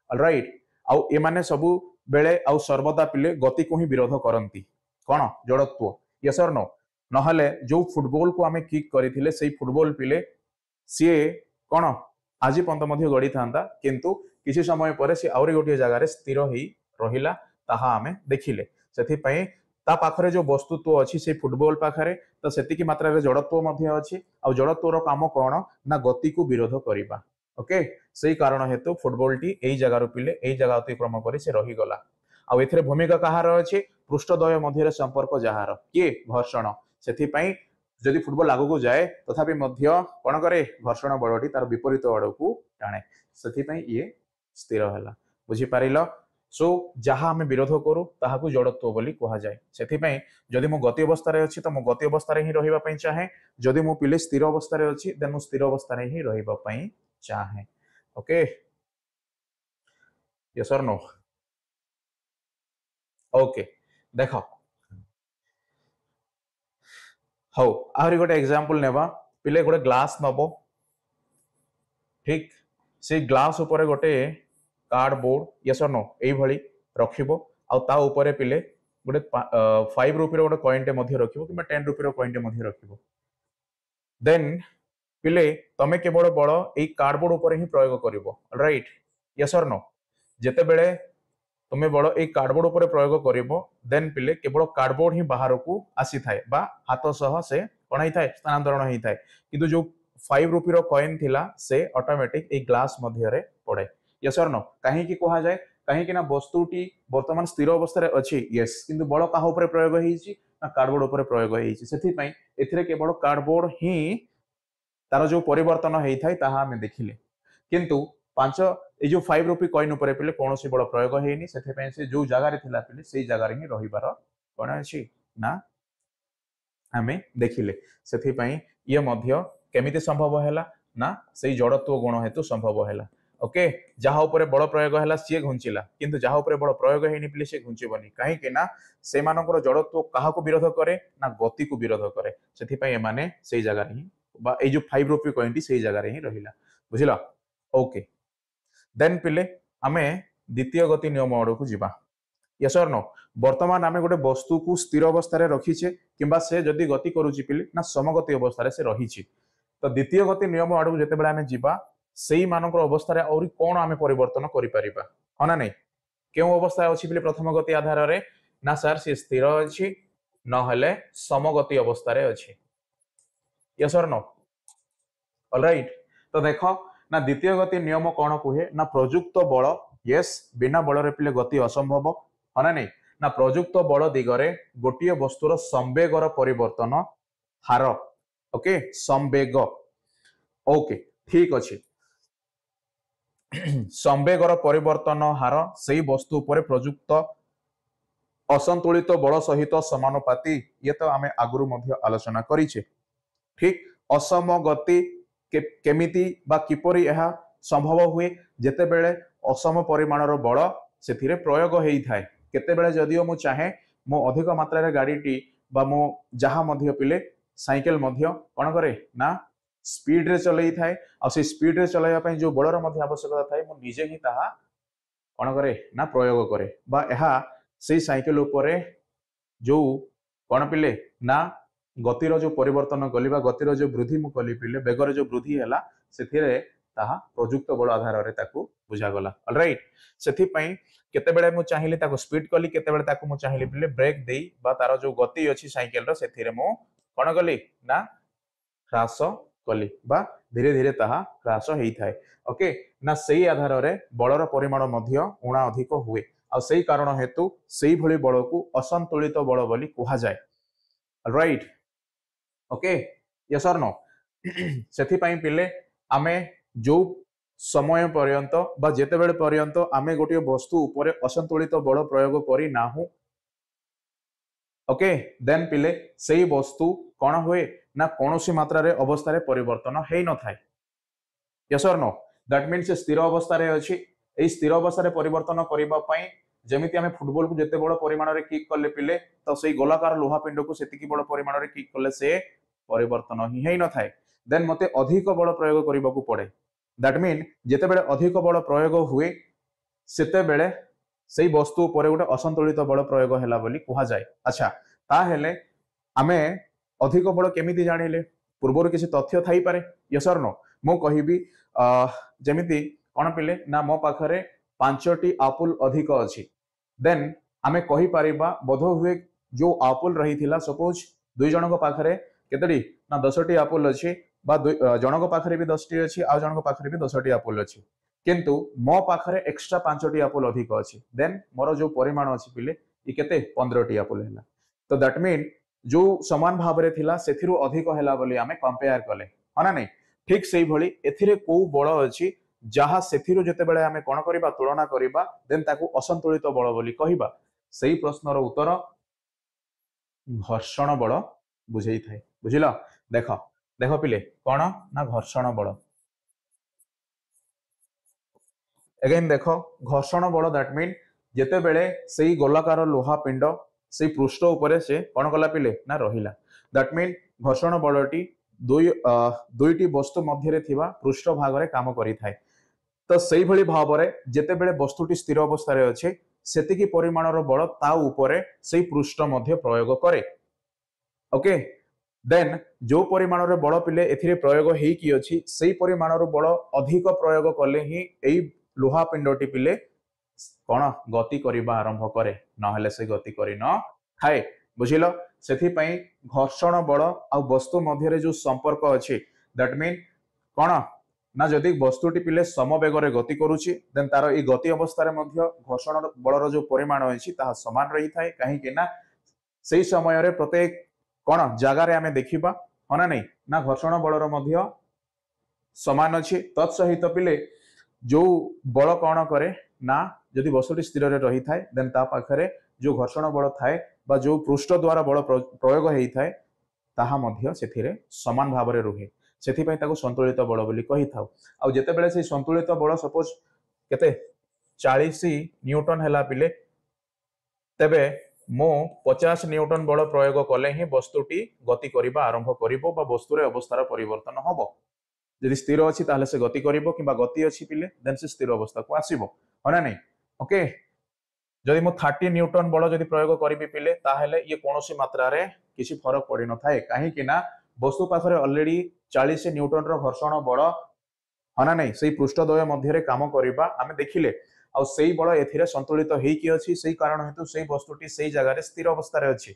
ऑलराइट आउ ए माने सबु बेले आउ सर्वदा पिले गति को ही विरोध करंती कोन जड़त्व यस और नो नहले जो फुटबॉल को आमे किक करिथिले सेही फुटबॉल पिले सीए कोन आजि पंत मध्य गडी थांता किंतु किछि समय परे से आउरी गोटिए जगह रे स्थिर ही रहिला ताहा आमे देखिले सेथि पई ता पाखरे जो वस्तुत्व अच्छी से फुटबॉल पाखरे तो सेतिकी मात्रा रे जड़त्व मध्य अच्छी आ जड़त्वर काम कौन ना गति को विरोध करिबा ओके सही कारण हेतु फुटबॉल टी एई जगह रो पिले एई जगह अतिक्रम करी से रही गला आ एथिरे भूमिका कहार अछि पृष्ठद्वय मध्य संपर्क जहार किए घर्षण सेथि पई जदि फुटबॉल आगु को जाए तथापि मध्य कोन करे घर्षण बलटी तार विपरीत आड़ को टाणे सेथि पई ये स्थिर हैला बुझी पारिलो सो जहाँ आम विरोध करू ताहाकू जड़त्व बोली कहा जाए से जदि मु गति अवस्था अच्छी तो मु गति अवस्था ही रही चाहे जदि मु पिले स्थिर अवस्था अच्छी देन मु स्थिर अवस्था ही रही चाहे ओके यस और नो ओके देख हौ आहरी गोटे एग्जांपल नेबा पिले गोटे ग्लास नबो ठीक से ग्लास ऊपर गोटे कार्डबोर्ड यस और नो एई भली रखिबो आ ता ऊपर पिले गोटे 5 रुपीर गोटे कॉइन टे मध्य रखिबो कि 10 रुपीर कॉइन टे मध्य रखिबो देन पिले तमे केवल बळ एई कार्डबोर्ड ऊपर ही प्रयोग करिवो राइट यस और नो जेते बेले तुमे बड़ एक कार्डबोर्ड ऊपर प्रयोग करिवो देन पिले केवल कार्डबोर्ड ही बाहर को आसी थाए बा हाथ सह से कोन ही थाए स्थानांतरण ही थाए किंतु जो 5 रुपीर कॉइन थिला से ऑटोमेटिक एक ग्लास मध्य रे पड़े यस और नो काहे की कहा जाए काहे कि ना वस्तुटी वर्तमान स्थिर अवस्था रे अछि यस किंतु बड़ काहा ऊपर प्रयोग हेछि ना कार्डबोर्ड ऊपर प्रयोग हेछि सेथि पई एथिरे केवल कार्डबोर्ड ही तार जो परिवर्तन हेइ थाए ताहा हमें देखिले किंतु पांच ए जो 5 रुपी कॉइन ऊपर पिले कौन सी बड़ प्रयोग हेनी से जो जगह रे थिला पिले सेई जगह रे ही रहिबार कोन अछि ना हमें देखिले सेथि पई ये मध्य केमिति संभव हैला ना सेई जड़त्व गुण हेतु संभव हैला ओके जहा ऊपर बड़ प्रयोग हैला सी घुंचिला किंतु जहा ऊपर बड़ प्रयोग हेनी पिले से घुंचिबनी काहे कि ना से मानकर जड़त्व काहा को विरोध करे ना गति को विरोध करे सेथि पई एमाने सेई जगह रे ही बा ए जो 5 रुपी कॉइन टी सेई जगह रे ही रहिला बुझिला ओके देन पिले आमे द्वितीय गति नियम आड़क जीवा यस और नो वर्तमान आमे गोटे वस्तु को स्थिर अवस्था रे रखीचे किंबा से जदि गति करूची पिले ना समगति अवस्था रे से रहीची तो द्वितीय गति नियम आड़क जेते बेला आमे जीवा सेई मानकर अवस्था रे औरी कोन आमे परिवर्तन करि परिबा हना नै केउ अवस्था अछि पिले प्रथम गति आधार रे ना सर से स्थिर अछि न हले समगति अवस्था रे अछि यस और नो ऑलराइट तो देखो ना द्वितीय गति नियम कौन कहे ना प्रयुक्त बल यस बिना बल रे पिले गति असंभव हना नहीं ना प्रयुक्त बल दिगरे गोटिए वस्तुर संवेगर परिवर्तन हार ओके संवेग ओके ठीक अछि संवेगर परिवर्तन हार सेई वस्तु पर प्रयुक्त असंतुलित बल सहित समानुपाती ये तो आमे आगुरु मध्य आलोचना करिचे ठीक असम गति केमिति बा किपरि यह संभव हुए जेते बेले असम परिमाणर बल सेथिरे प्रयोग हेई थाए केते बेले जदियो मु चाहे मो अधिक मात्रा रे गाडीटी बा मो जहा मध्य पिले साइकिल मध्य कोन करे ना स्पीड रे चलई थाए आ से स्पीड रे चलाइबा पई जो बलर मध्य आवश्यकता थाए मु निजे ही ताहा कोन करे ना प्रयोग करे बा एहा सेई साइकिल ऊपर जो कोन पिले ना गतिर जो परिवर्तन कली बा गतिर जो वृद्धि मु कली पिले बेगर जो वृद्धि हैला सेथिरे ताहा प्रयुक्त बल आधार रे ताकू बुझा गला ऑलराइट सेथि पई केते बेले मु चाहिली ताकू स्पीड कली केते बेले ताकू मु चाहिली पिले ब्रेक देई बा तार जो गति अछि साइकिल रो सेथिरे मु कोन कली ना ह्रास कली बा धीरे धीरे ताहा ह्रास हेई थाए ओके ना सेही आधार रे बलर परिमाण मध्य उणा अधिक हुए आ सेही कारण हेतु सेही भली बल को असंतुलित बल बोली कहा जाए ऑलराइट ओके यस और नो सेथि पई पिले आमे जो समय पर्यंत बा जेते बेले पर्यंत आमे गोटे वस्तु ऊपर असंतुलित बल प्रयोग करी नाहु ओके देन पिले सेही वस्तु कोन हुए ना कोनोसी मात्रा रे अवस्था रे परिवर्तन हेई न थाए यस और नो दैट मीन्स स्थिर अवस्था रे अछि एई स्थिर अवस्था रे परिवर्तन करिबा पई जेमिति आमे फुटबॉल को जेते बड़ परिमाण रे किक करले पिले तो सेही गोलाकार लोहा पिंड को सेतिकी बड़ परिमाण रे किक करले से परिवर्तन ही हेई न थाए देन मते अधिक बल प्रयोग करिबा को पड़े दैट मीन जेते बेले अधिक बल प्रयोग हुए सेते बेले सेही वस्तु ऊपर गोटे असंतुलित बल प्रयोग हैला बोली कहा जाए अच्छा ता हेले आमे अधिक बल केमिति जानिले पूर्वरु किसी तथ्य थाई पारे यस और नो मु कहिबी जेमिति कोन पिले ना मो पाखरे 5टी आपुल अधिक अछि देन आमे कहि परिबा बोध हुए जो आपुल रही थिला सपोज दुई जन को पाखरे केतडी ना 10टी आपुल अछि बा जन को पाखरे भी 10टी अछि आ जन को पाखरे भी 10टी आपुल अछि किंतु मो पाखरे एक्स्ट्रा 5टी आपुल अधिक अछि देन मोर जो परिमाण अछि पिले इ केते 15टी आपुल हैला तो दैट मीन जो समान भाव रे थिला सेथिरु अधिक हैला बोली आमे कंपेयर कले हना नै ठीक सेही भली एथिरे को बळ अछि जहा सेथिरु जेतेबेले आमे कोन करिबा तुलना करिबा देन ताकू असंतुलित बल बोली कहिबा सेही प्रश्नर उत्तर घर्षण बल बुझेई थाए बुझिला देख देख पिले कोन ना घर्षण बल अगेन देख घर्षण बल दैट मीन जेतेबेले सेही गोलाकार लोहा पिंड से पृष्ठ उपरे से कोन कला पिले ना रहिला दैट मीन घर्षण बलटी दुईटी वस्तु मध्य थिबा पृष्ठ भाग रे काम करि थाए तो सेही भली भाव रे जेतेबेले वस्तुटी स्थिर अवस्था रे अछि सेतिकी परिमाणर बल ता उपरे सेही पृष्ठ मध्य प्रयोग करे ओके देन जो परिमाणर बल पिले एथिरे प्रयोग हेई की अछि सेही परिमाणर बल अधिक प्रयोग कले ही एई लोहा पिंडटी पिले कोन गति करिबा आरंभ करे नहले से गति करि न थाए बुझिलो सेथि पई घर्षण बल आ वस्तु मध्य रे जो संपर्क अछि दैट मीन कोन ना जदि वस्तुटी पिले समवेग रे गति करूछि देन तार ई गति अवस्था रे मध्य घर्षण बलर जो परिमाण अछि ता समान रही थाए काहे कि ना सेही समय रे प्रत्येक कोन जगह रे हमें देखिबा हना नहीं ना घर्षण बलर मध्य समान अछि तत्सहित पिले जो बल कोन करे ना जदि वस्तुटी स्थिर रे रही थाए देन ता पाखरे जो घर्षण बल थाए बा जो पृष्ठ द्वारा बल प्रयोग हेई थाए ताहा मध्य सेथिरे समान भाव रे रुहे सेथि पई ताको संतुलित बल बोली कहि थाउ आ जेते बेले से संतुलित बल सपोज केते 40 न्यूटन हैला पिले तेबे मो 50 न्यूटन बल प्रयोग कले ही वस्तुटी गति करिबा आरंभ करिवो बा वस्तु रे अवस्थार परिवर्तन हबो यदि स्थिर अछि ताहले से गति करिवो किबा गति अछि पिले देन से स्थिर अवस्था को आसीबो हना नहीं ओके जदि मो 30 न्यूटन बल जदि प्रयोग करिबि पिले ताहले ये कोनोसी मात्रा रे किछि फरक पड़ि न थाए काहे कि ना वस्तु पाखरे ऑलरेडी 40 न्यूटन रो घर्षण बल हना नहीं सेही पृष्ठद्वय मध्य रे काम करिबा आमे देखिले आ सेही बल एथिरे संतुलित हेई कि अछि सेही कारण हेतु सेही वस्तुटी सेही जगह रे स्थिर अवस्था रे अछि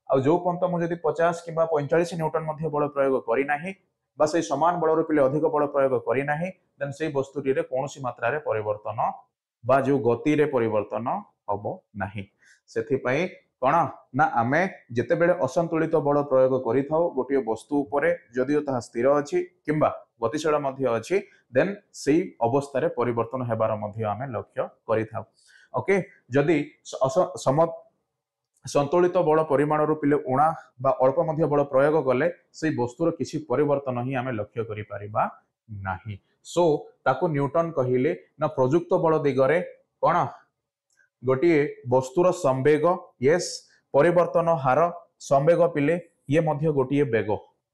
आ जो पंत मु जदि 50 किबा 45 न्यूटन मध्य बल प्रयोग करि नाही बा सेही समान बल रो पिले अधिक बल प्रयोग करि नाही देन सेही वस्तुटी रे कोनोसी मात्रा रे परिवर्तन बा जो गति रे परिवर्तन हबो नाही सेथि पई कोन ना आमे जेते बेले असंतुलित बल प्रयोग करि थाउ गोटिए वस्तु उपरे जदियो ता स्थिर अछि किबा गतिशील मध्य अछि देन सेही अवस्था रे परिवर्तन हेबार मध्य आमे लक्ष्य करि थाउ ओके जदि संतुलित बल परिमाण रो पिले उणा बा अल्प मध्य बल प्रयोग कले सेही वस्तुर किछि परिवर्तन ही आमे लक्ष्य करि परिबा नाही सो ताको न्यूटन कहिले ना प्रयुक्त बल दिगरे कोन गोटिए वस्तुर संवेग यस परिवर्तन हार संवेग पिले ये मध्य गोटिए वेग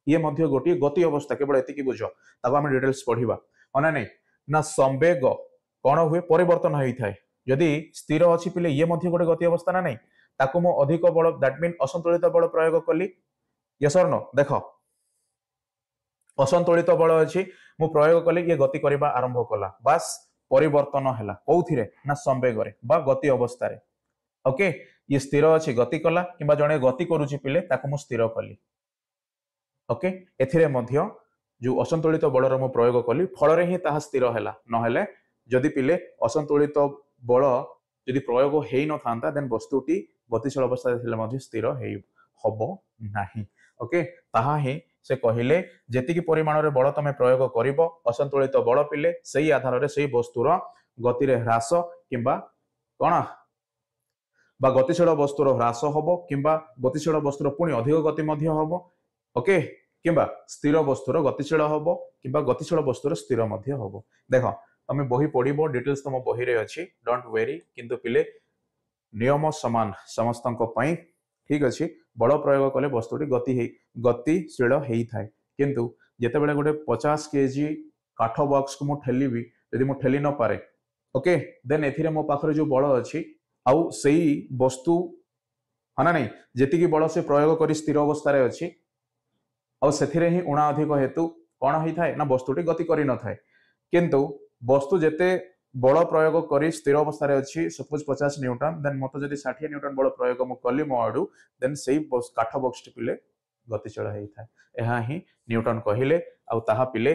ये मध्य गोटिए गति अवस्था केवल एति की बुझो ताको हम डिटेल्स पढिबा अना नहीं ना संवेग कोन हुए परिवर्तन होई थाए यदि स्थिर अछि पिले ये मध्य गोटे गति अवस्था ना नहीं ताको मो अधिक बल दैट मीन असंतुलित बल प्रयोग कली यस और नो देखो असंतुलित बल अछि मु प्रयोग कली ये गति करबा आरंभ कला बस परिवर्तन हैला कोउथिरे ना संवेग रे बा गति अवस्था रे ओके ये स्थिर अछि गति कला किबा जणे गति करूची पिले ताको मु स्थिर कली ओके एथिरे मध्य जो असंतुलित बलर मु प्रयोग कली फल रे ही ताहा स्थिर हैला न हेले जदि पिले असंतुलित बल जदि प्रयोग हेई न थांता देन वस्तुटी गतिशील अवस्था रे मध्य स्थिर हेई हबो नाही ओके ताहा ही से कहिले जेतिकी परिमाण रे बल तमे प्रयोग करिवो असंतुलित बल पिले सेही आधार रे सेही वस्तुर गति रे ह्रास किबा कोन बा गतिशील वस्तुर ह्रास हबो किबा गतिशील वस्तुर पुनी अधिक गति मध्य हबो ओके किबा स्थिर वस्तुर गतिशील हबो किबा गतिशील वस्तुर स्थिर मध्य हबो देखो तमे बही पढिबो डिटेल्स तम बही रे अछि डोंट वेरी किंतु पिले नियम समान समस्तंक पई ठीक अछि बल प्रयोग कले वस्तुटी गतिशील हेई थाए किंतु जेते बेले गोटे 50 केजी काठ बॉक्स को मु ठेलीबी यदि मु ठेली न पारे ओके देन एथिरे मो पाखरे जो बल अछि आउ सेही वस्तु हना नहीं जेतिकी बल से प्रयोग करी स्थिर अवस्था रे अछि आउ सेथिरे ही उणा अधिक हेतु कोन हेई थाए ना वस्तुटी गति करि न थाए किंतु वस्तु जेते बल प्रयोग करी स्थिर अवस्था रे अछि सपोज 50 न्यूटन देन मते जदि 60 न्यूटन बल प्रयोग मु कली मो आडू देन सेही काठ बॉक्स टी पिले गतिशील हेई थाए एहा ही न्यूटन कहिले आउ ताहा पिले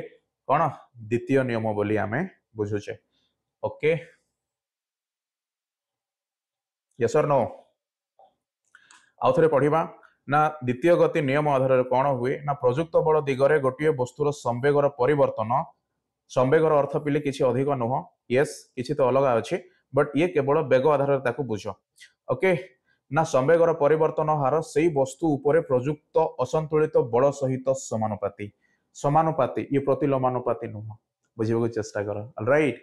कोन द्वितीय नियम बोली आमे बुझुचे ओके यस और नो आउ थरे पढिबा ना द्वितीय गति नियम आधार रे कोन हुए ना प्रयुक्त बल दिगरे गोटिए वस्तुर संवेगर परिवर्तन संवेगर अर्थ पिले किसी अधिक नुह यस किसी तो अलग अच्छी बट ये केवल बेग आधार ताकू बुझ ओके ना संवेगर परिवर्तन हार से वस्तु उपरे प्रयुक्त असंतुलित बल सहित समानुपाती समानुपाती ये प्रतिलोमानुपाती नुह बुझे चेष्टा कर राइट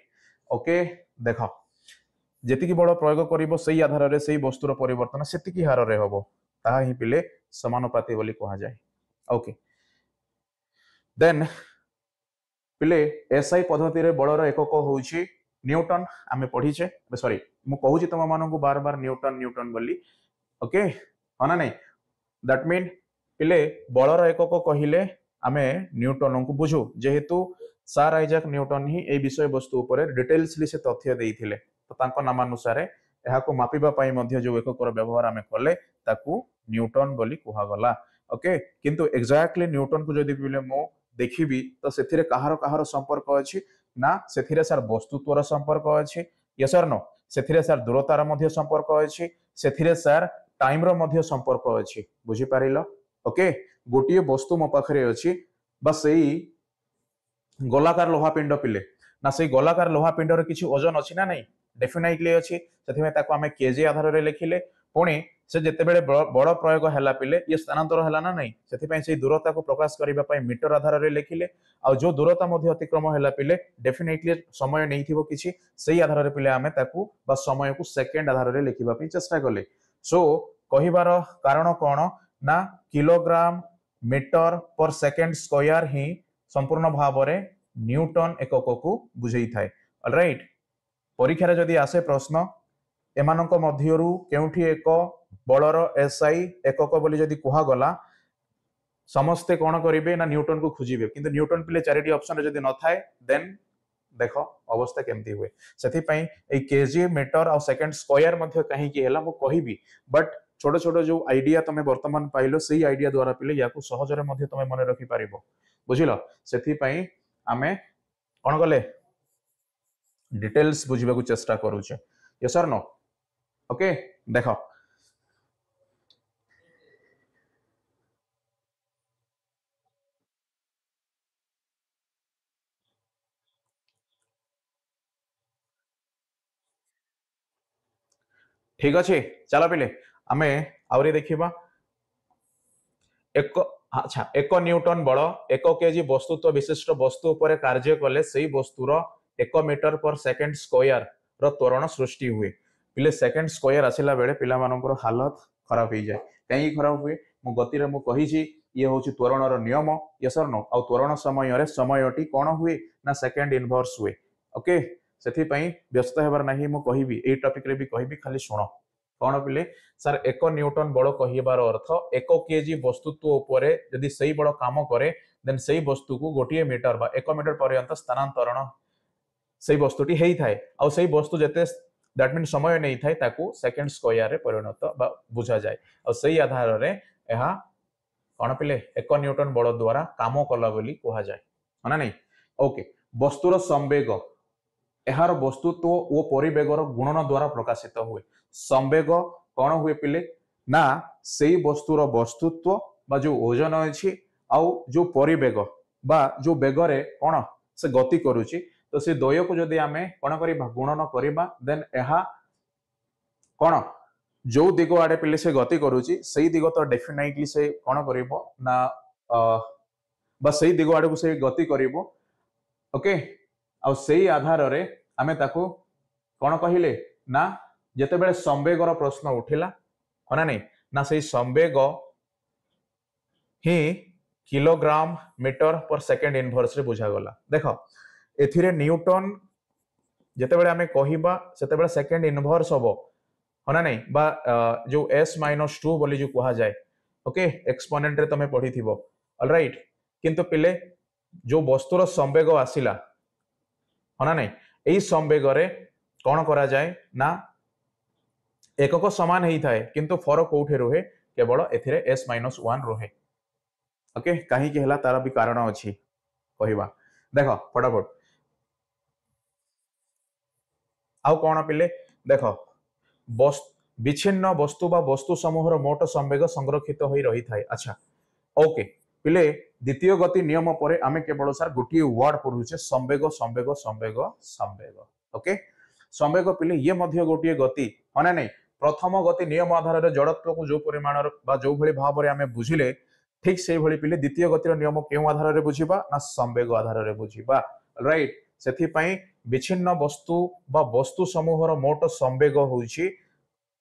ओके देख जेतिकी बल प्रयोग करिबो सेही आधार रे सेही वस्तुर परिवर्तन सेतिकी हार रे हबो ताहा ही पिले समानुपाती बोली कहा जाए ओके देन पिले एसआई पद्धति रे बलर एकक होउछि न्यूटन आमे पढिचे सॉरी मु कहूछि तुम माननकु बार बार न्यूटन न्यूटन बोली ओके हना नहीं दैट मीन पिले बलर एकक कहिले आमे न्यूटन को बुझू जेहेतु सर आइजैक न्यूटन ही ए विषय वस्तु उपरे डिटेल्सली से तथ्य देइथिले तो तांको नामानुसार एहाको मापिबा पई मध्ये जो एककर व्यवहार आमे कले ताकू न्यूटन बोली कुहा गला ओके किंतु एग्जैक्टली न्यूटन को जदि पिले मो देखिबी तो सेथिरे कहार कहार संपर्क अछि ना सेथिरे सर वस्तुत्वर संपर्क अछि यस और नो सेथिरे सर दूरतार मध्ये संपर्क अछि सेथिरे सर टाइम रो मध्ये संपर्क अछि बुझी पारिलो ओके गोटिए वस्तु मो पाखरे अछि बस सेही गोलाकार लोहा पिंड पिले ना से गोलाकार लोहा पिंडर किछि ओजन अछि ना नहीं डेफिनेटली अछि सेथिमे ताको आमे केजी आधार रे लेखिले पुणी से जेते बेले बड़ प्रयोग हैला पिले ये स्थानांतर हैला ना नहीं सेथि पई से दूरता को प्रकाश करिबा पई मीटर आधार रे लेखिले आ जो दूरता मध्ये अतिक्रम हैला पिले डेफिनेटली समय नहीं थिबो किछि सेही आधार रे पिले आमे ताकू बा समय को सेकंड आधार रे लेखिबा पई चेष्टा कले सो कहिबार कारण कोन ना किलोग्राम मीटर पर सेकंड स्क्वायर ही संपूर्ण भाव में न्यूटन एकक को बुझे थाए ऑलराइट परीक्षा जदि आसे प्रश्न एमानक मध्यरु केउठी एक बलर एसआई एकक बोली जदि कुहा गला समस्ते कौन करेंगे ना न्यूटन को खोजिबे किंतु न्यूटन पिले चारिटी ऑप्शन जदि न थाए देन देख अवस्था केमती हुए सेथि पई ए केजी मीटर और सेकंड स्क्वायर मध्ये कहीं की हैला मु कहिबी बट छोट छोट जो आइडिया तमे वर्तमान पाइलो सेही आइडिया द्वारा पिले याकू सहज रे मध्ये तमे मन रखि पारिबो बुझिलो सेथि पई आमे कोन गले डिटेल्स बुझिबा को चेष्टा करूचे यस और नो ओके देखो ठीक अच्छे चलो पिले आमे आवरी देखिबा एक अच्छा एक न्यूटन बल एक केजी वस्तुत्व विशिष्ट वस्तु उपरे कार्य कले से वस्तुर 1 मीटर पर सेकंड स्क्वायर रो त्वरण सृष्टि हुए पिले सेकंड स्क्वायर आसिला बेले पिला मानकर हालत खराब हो जाए कहीं खराब हुए मु गति रे मु कहि छी ये होची त्वरण रो नियम यस और नो आ त्वरण समय रे समयटी कोन हुए ना सेकंड इनवर्स हुए ओके सेथि पई व्यस्त हेबार नाही मु कहिबी ए टॉपिक रे भी कहिबी खाली सुनो कौन पिले सर 1 न्यूटन बल कहिबार अर्थ 1 केजी वस्तुत्व उपरे यदि सही बल काम करे देन सही वस्तु को गोटिए मीटर बा 1 मीटर पर्यंत स्थानांतरण सही वस्तुटी हेई थाए आ सही वस्तु जते दैट मीन समय नहीं थाए ताकू सेकंड स्क्वायर रे परिणत बा बुझा जाए आ सही आधार रे एहा कौन पिले 1 न्यूटन बल द्वारा काम कला बोली कहा जाए माना नहीं ओके वस्तुर संवेग एहार वस्तुत्व ओ परिवेगर गुणन द्वारा प्रकाशित हुए संवेग कौन हुए पिले ना सेई वस्तुर वस्तुत्व बा जो ओजन अछि आउ जो परिवेग बा जो बेगरे कौन से गति करूची तो से द्वय को जदि आमे कौन करिबा गुणन करिबा देन एहा कौन जो दिग आडे पिले से गति करूची सेई दिग तो डेफिनेटली से कौन करिबो ना बा सेई दिग आडे को से गति करिबो ओके आ सेई आधार रे आमे ताकू कौन कहिले ना जेते बेले संवेगर प्रश्न उठिला होना नहीं ना से संवेग ही किलोग्राम मीटर पर सेकंड इनवर्स रे बुझा गला देखो एथिरे न्यूटन जेते बेले आमे कहिबा सेते बेले सेकंड इनवर्स हबो होना नहीं बा जो s-2 बोली जो कहा जाए ओके एक्सपोनेंट रे तमे पढ़ी थिबो ऑलराइट किंतु पिले जो वस्तुर संवेग आसिला होना नहीं एई संवेग रे कौन करा जाए ना एकक समान ही थाए किंतु फरक कोठे रहे केवल एथिरे s-1 रहे ओके कहीं के हला तार भी कारण अछि कहिबा देखो फटाफट आउ कौन पिले देखो विच्छिन्न वस्तु बा वस्तु समूहर मोट संवेग संरक्षित होई रही थाए अच्छा ओके पिले द्वितीय गति नियम पर आम केवल सर गोटे वर्ड पढ़ुचे संवेग संवेग संवेग संवेग ओके संवेग पिले ये मध्य गोटे गति हाँ ना नहीं प्रथम गति नियम आधार जड़त्व को जो परिमाण जो भली भाव में आम बुझिले ठीक से भली पिले द्वितीय गतिर नियम क्यों आधार में बुझा ना संवेग आधार में बुझा राइट से विच्छिन्न वस्तु बा वस्तु समूहर मोट संवेग होउछि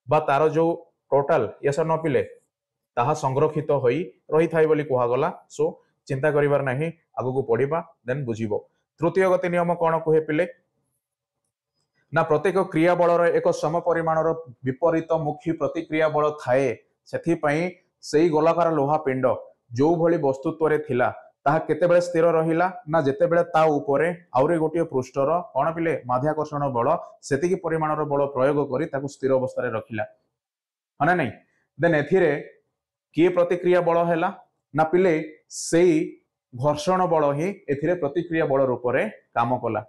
बा तार जो टोटल यस न पिले ताहा संरक्षित होई रही थाई बोली कहा गला सो चिंता करिवार नहीं आगु को पढ़िबा देन बुझिबो तृतीय गति नियम कोन कहे पिले ना प्रत्येक क्रिया बलर एक सम परिमाणर विपरीत मुखी प्रतिक्रिया बल थाए सेथि पई सेही गोलाकार लोहा पिंड जो भली वस्तुत्व थिला ताहा केतेबेले स्थिर रहिला ना जेतेबेले ता उपरे आउरे गोटे पृष्ठर कोन पिले माध्याकर्षण बल सेतिकी परिमाणर बल प्रयोग करी ताकू स्थिर अवस्था रे रखिला हना नहीं देन एथिरे किए प्रतिक्रिया बल हैला ना पिले सेही घर्षण बल ही एथिरे प्रतिक्रिया बल रूप रे काम कला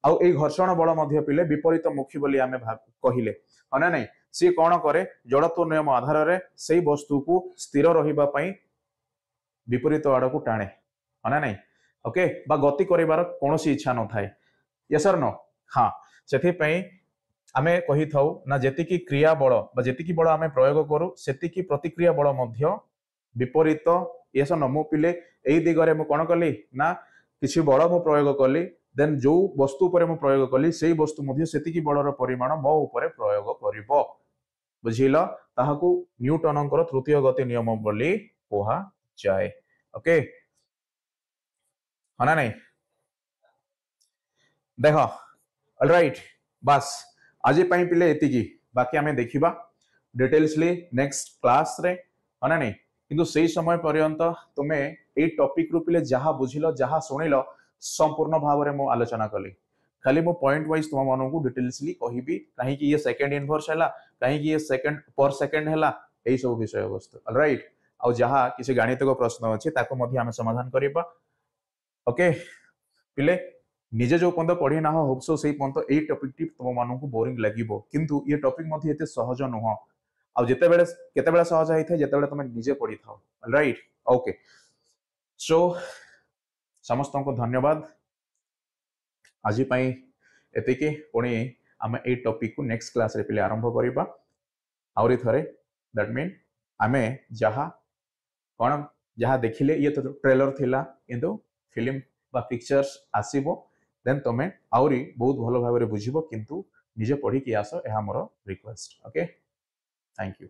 आउ ए घर्षण बल मध्य पिले विपरीत मुखी बोली आमे कहिले हना नहीं सी कोन करे जड़त्व नियम आधार रे सेही वस्तु को स्थिर रहिबा पई विपरीत आड़ को टाणे है नहीं ओके बा गति करिवार कोनोसी इच्छा न थाए यस और नो हाँ सेथिपई आमे कहि थाउ ना जेतिकी क्रिया बल बा जेतिकी बल आमे प्रयोग करू सेतिकी प्रतिक्रिया बल मध्य विपरीत यस न मु पिले एई दिगरे मु कोन कली ना किछि बल मु प्रयोग कली देन जो वस्तु पर मु प्रयोग कली सेही वस्तु मध्य सेतिकी बलर परिमाण मो ऊपर प्रयोग करिवो बुझिलो ताहाकू न्यूटनकर तृतीय गति नियम बोली कोहा जाए ओके है ना नहीं देख ऑलराइट बस आज पिले एतिकी बाकी आमे देखिबा डिटेल्सली नेक्स्ट क्लास रे है ना नहीं किंतु सही समय पर्यंत तुमे ए टॉपिक रु पिले जहा बुझिलो जहा सुनिलो संपूर्ण भाव में मु आलोचना कली खाली मु पॉइंट वाइज तुम मानू को डिटेल्सली कहिबी कहीं कि ये सेकंड इनवर्स हैला कहीं कि ये सेकंड पर सेकंड हैला एई सब विषय वस्तु ऑलराइट आ जहा किसी गणितिक प्रश्न अछि ताको मध्ये आमे समाधान करिबा ओके पिले निजे जो पंत पढ़ी ना होप सो सेही पंत ए टॉपिक टी तुम मानू को बोरिंग लागिबो किंतु ये टॉपिक मध्ये एते सहज नुह आ जेते बेले केते बेले सहज आइ थे जेते बेले तुम निजे पढ़ी थाओ ऑलराइट ओके सो समस्त को धन्यवाद आज पई एतिके पुणी आमे ए टॉपिक को नेक्स्ट क्लास रे पिले आरंभ करिबा आउरी थरे दैट मीन आमे जहा कोन जहा देखिले ये तो ट्रेलर थिला किंतु फिल्म बा पिक्चर्स आसीबो देन तमे आउरी बहुत भलो भाबरे बुझिबो किंतु निजे पढ़ी कि आसो एहा मोर रिक्वेस्ट ओके थैंक यू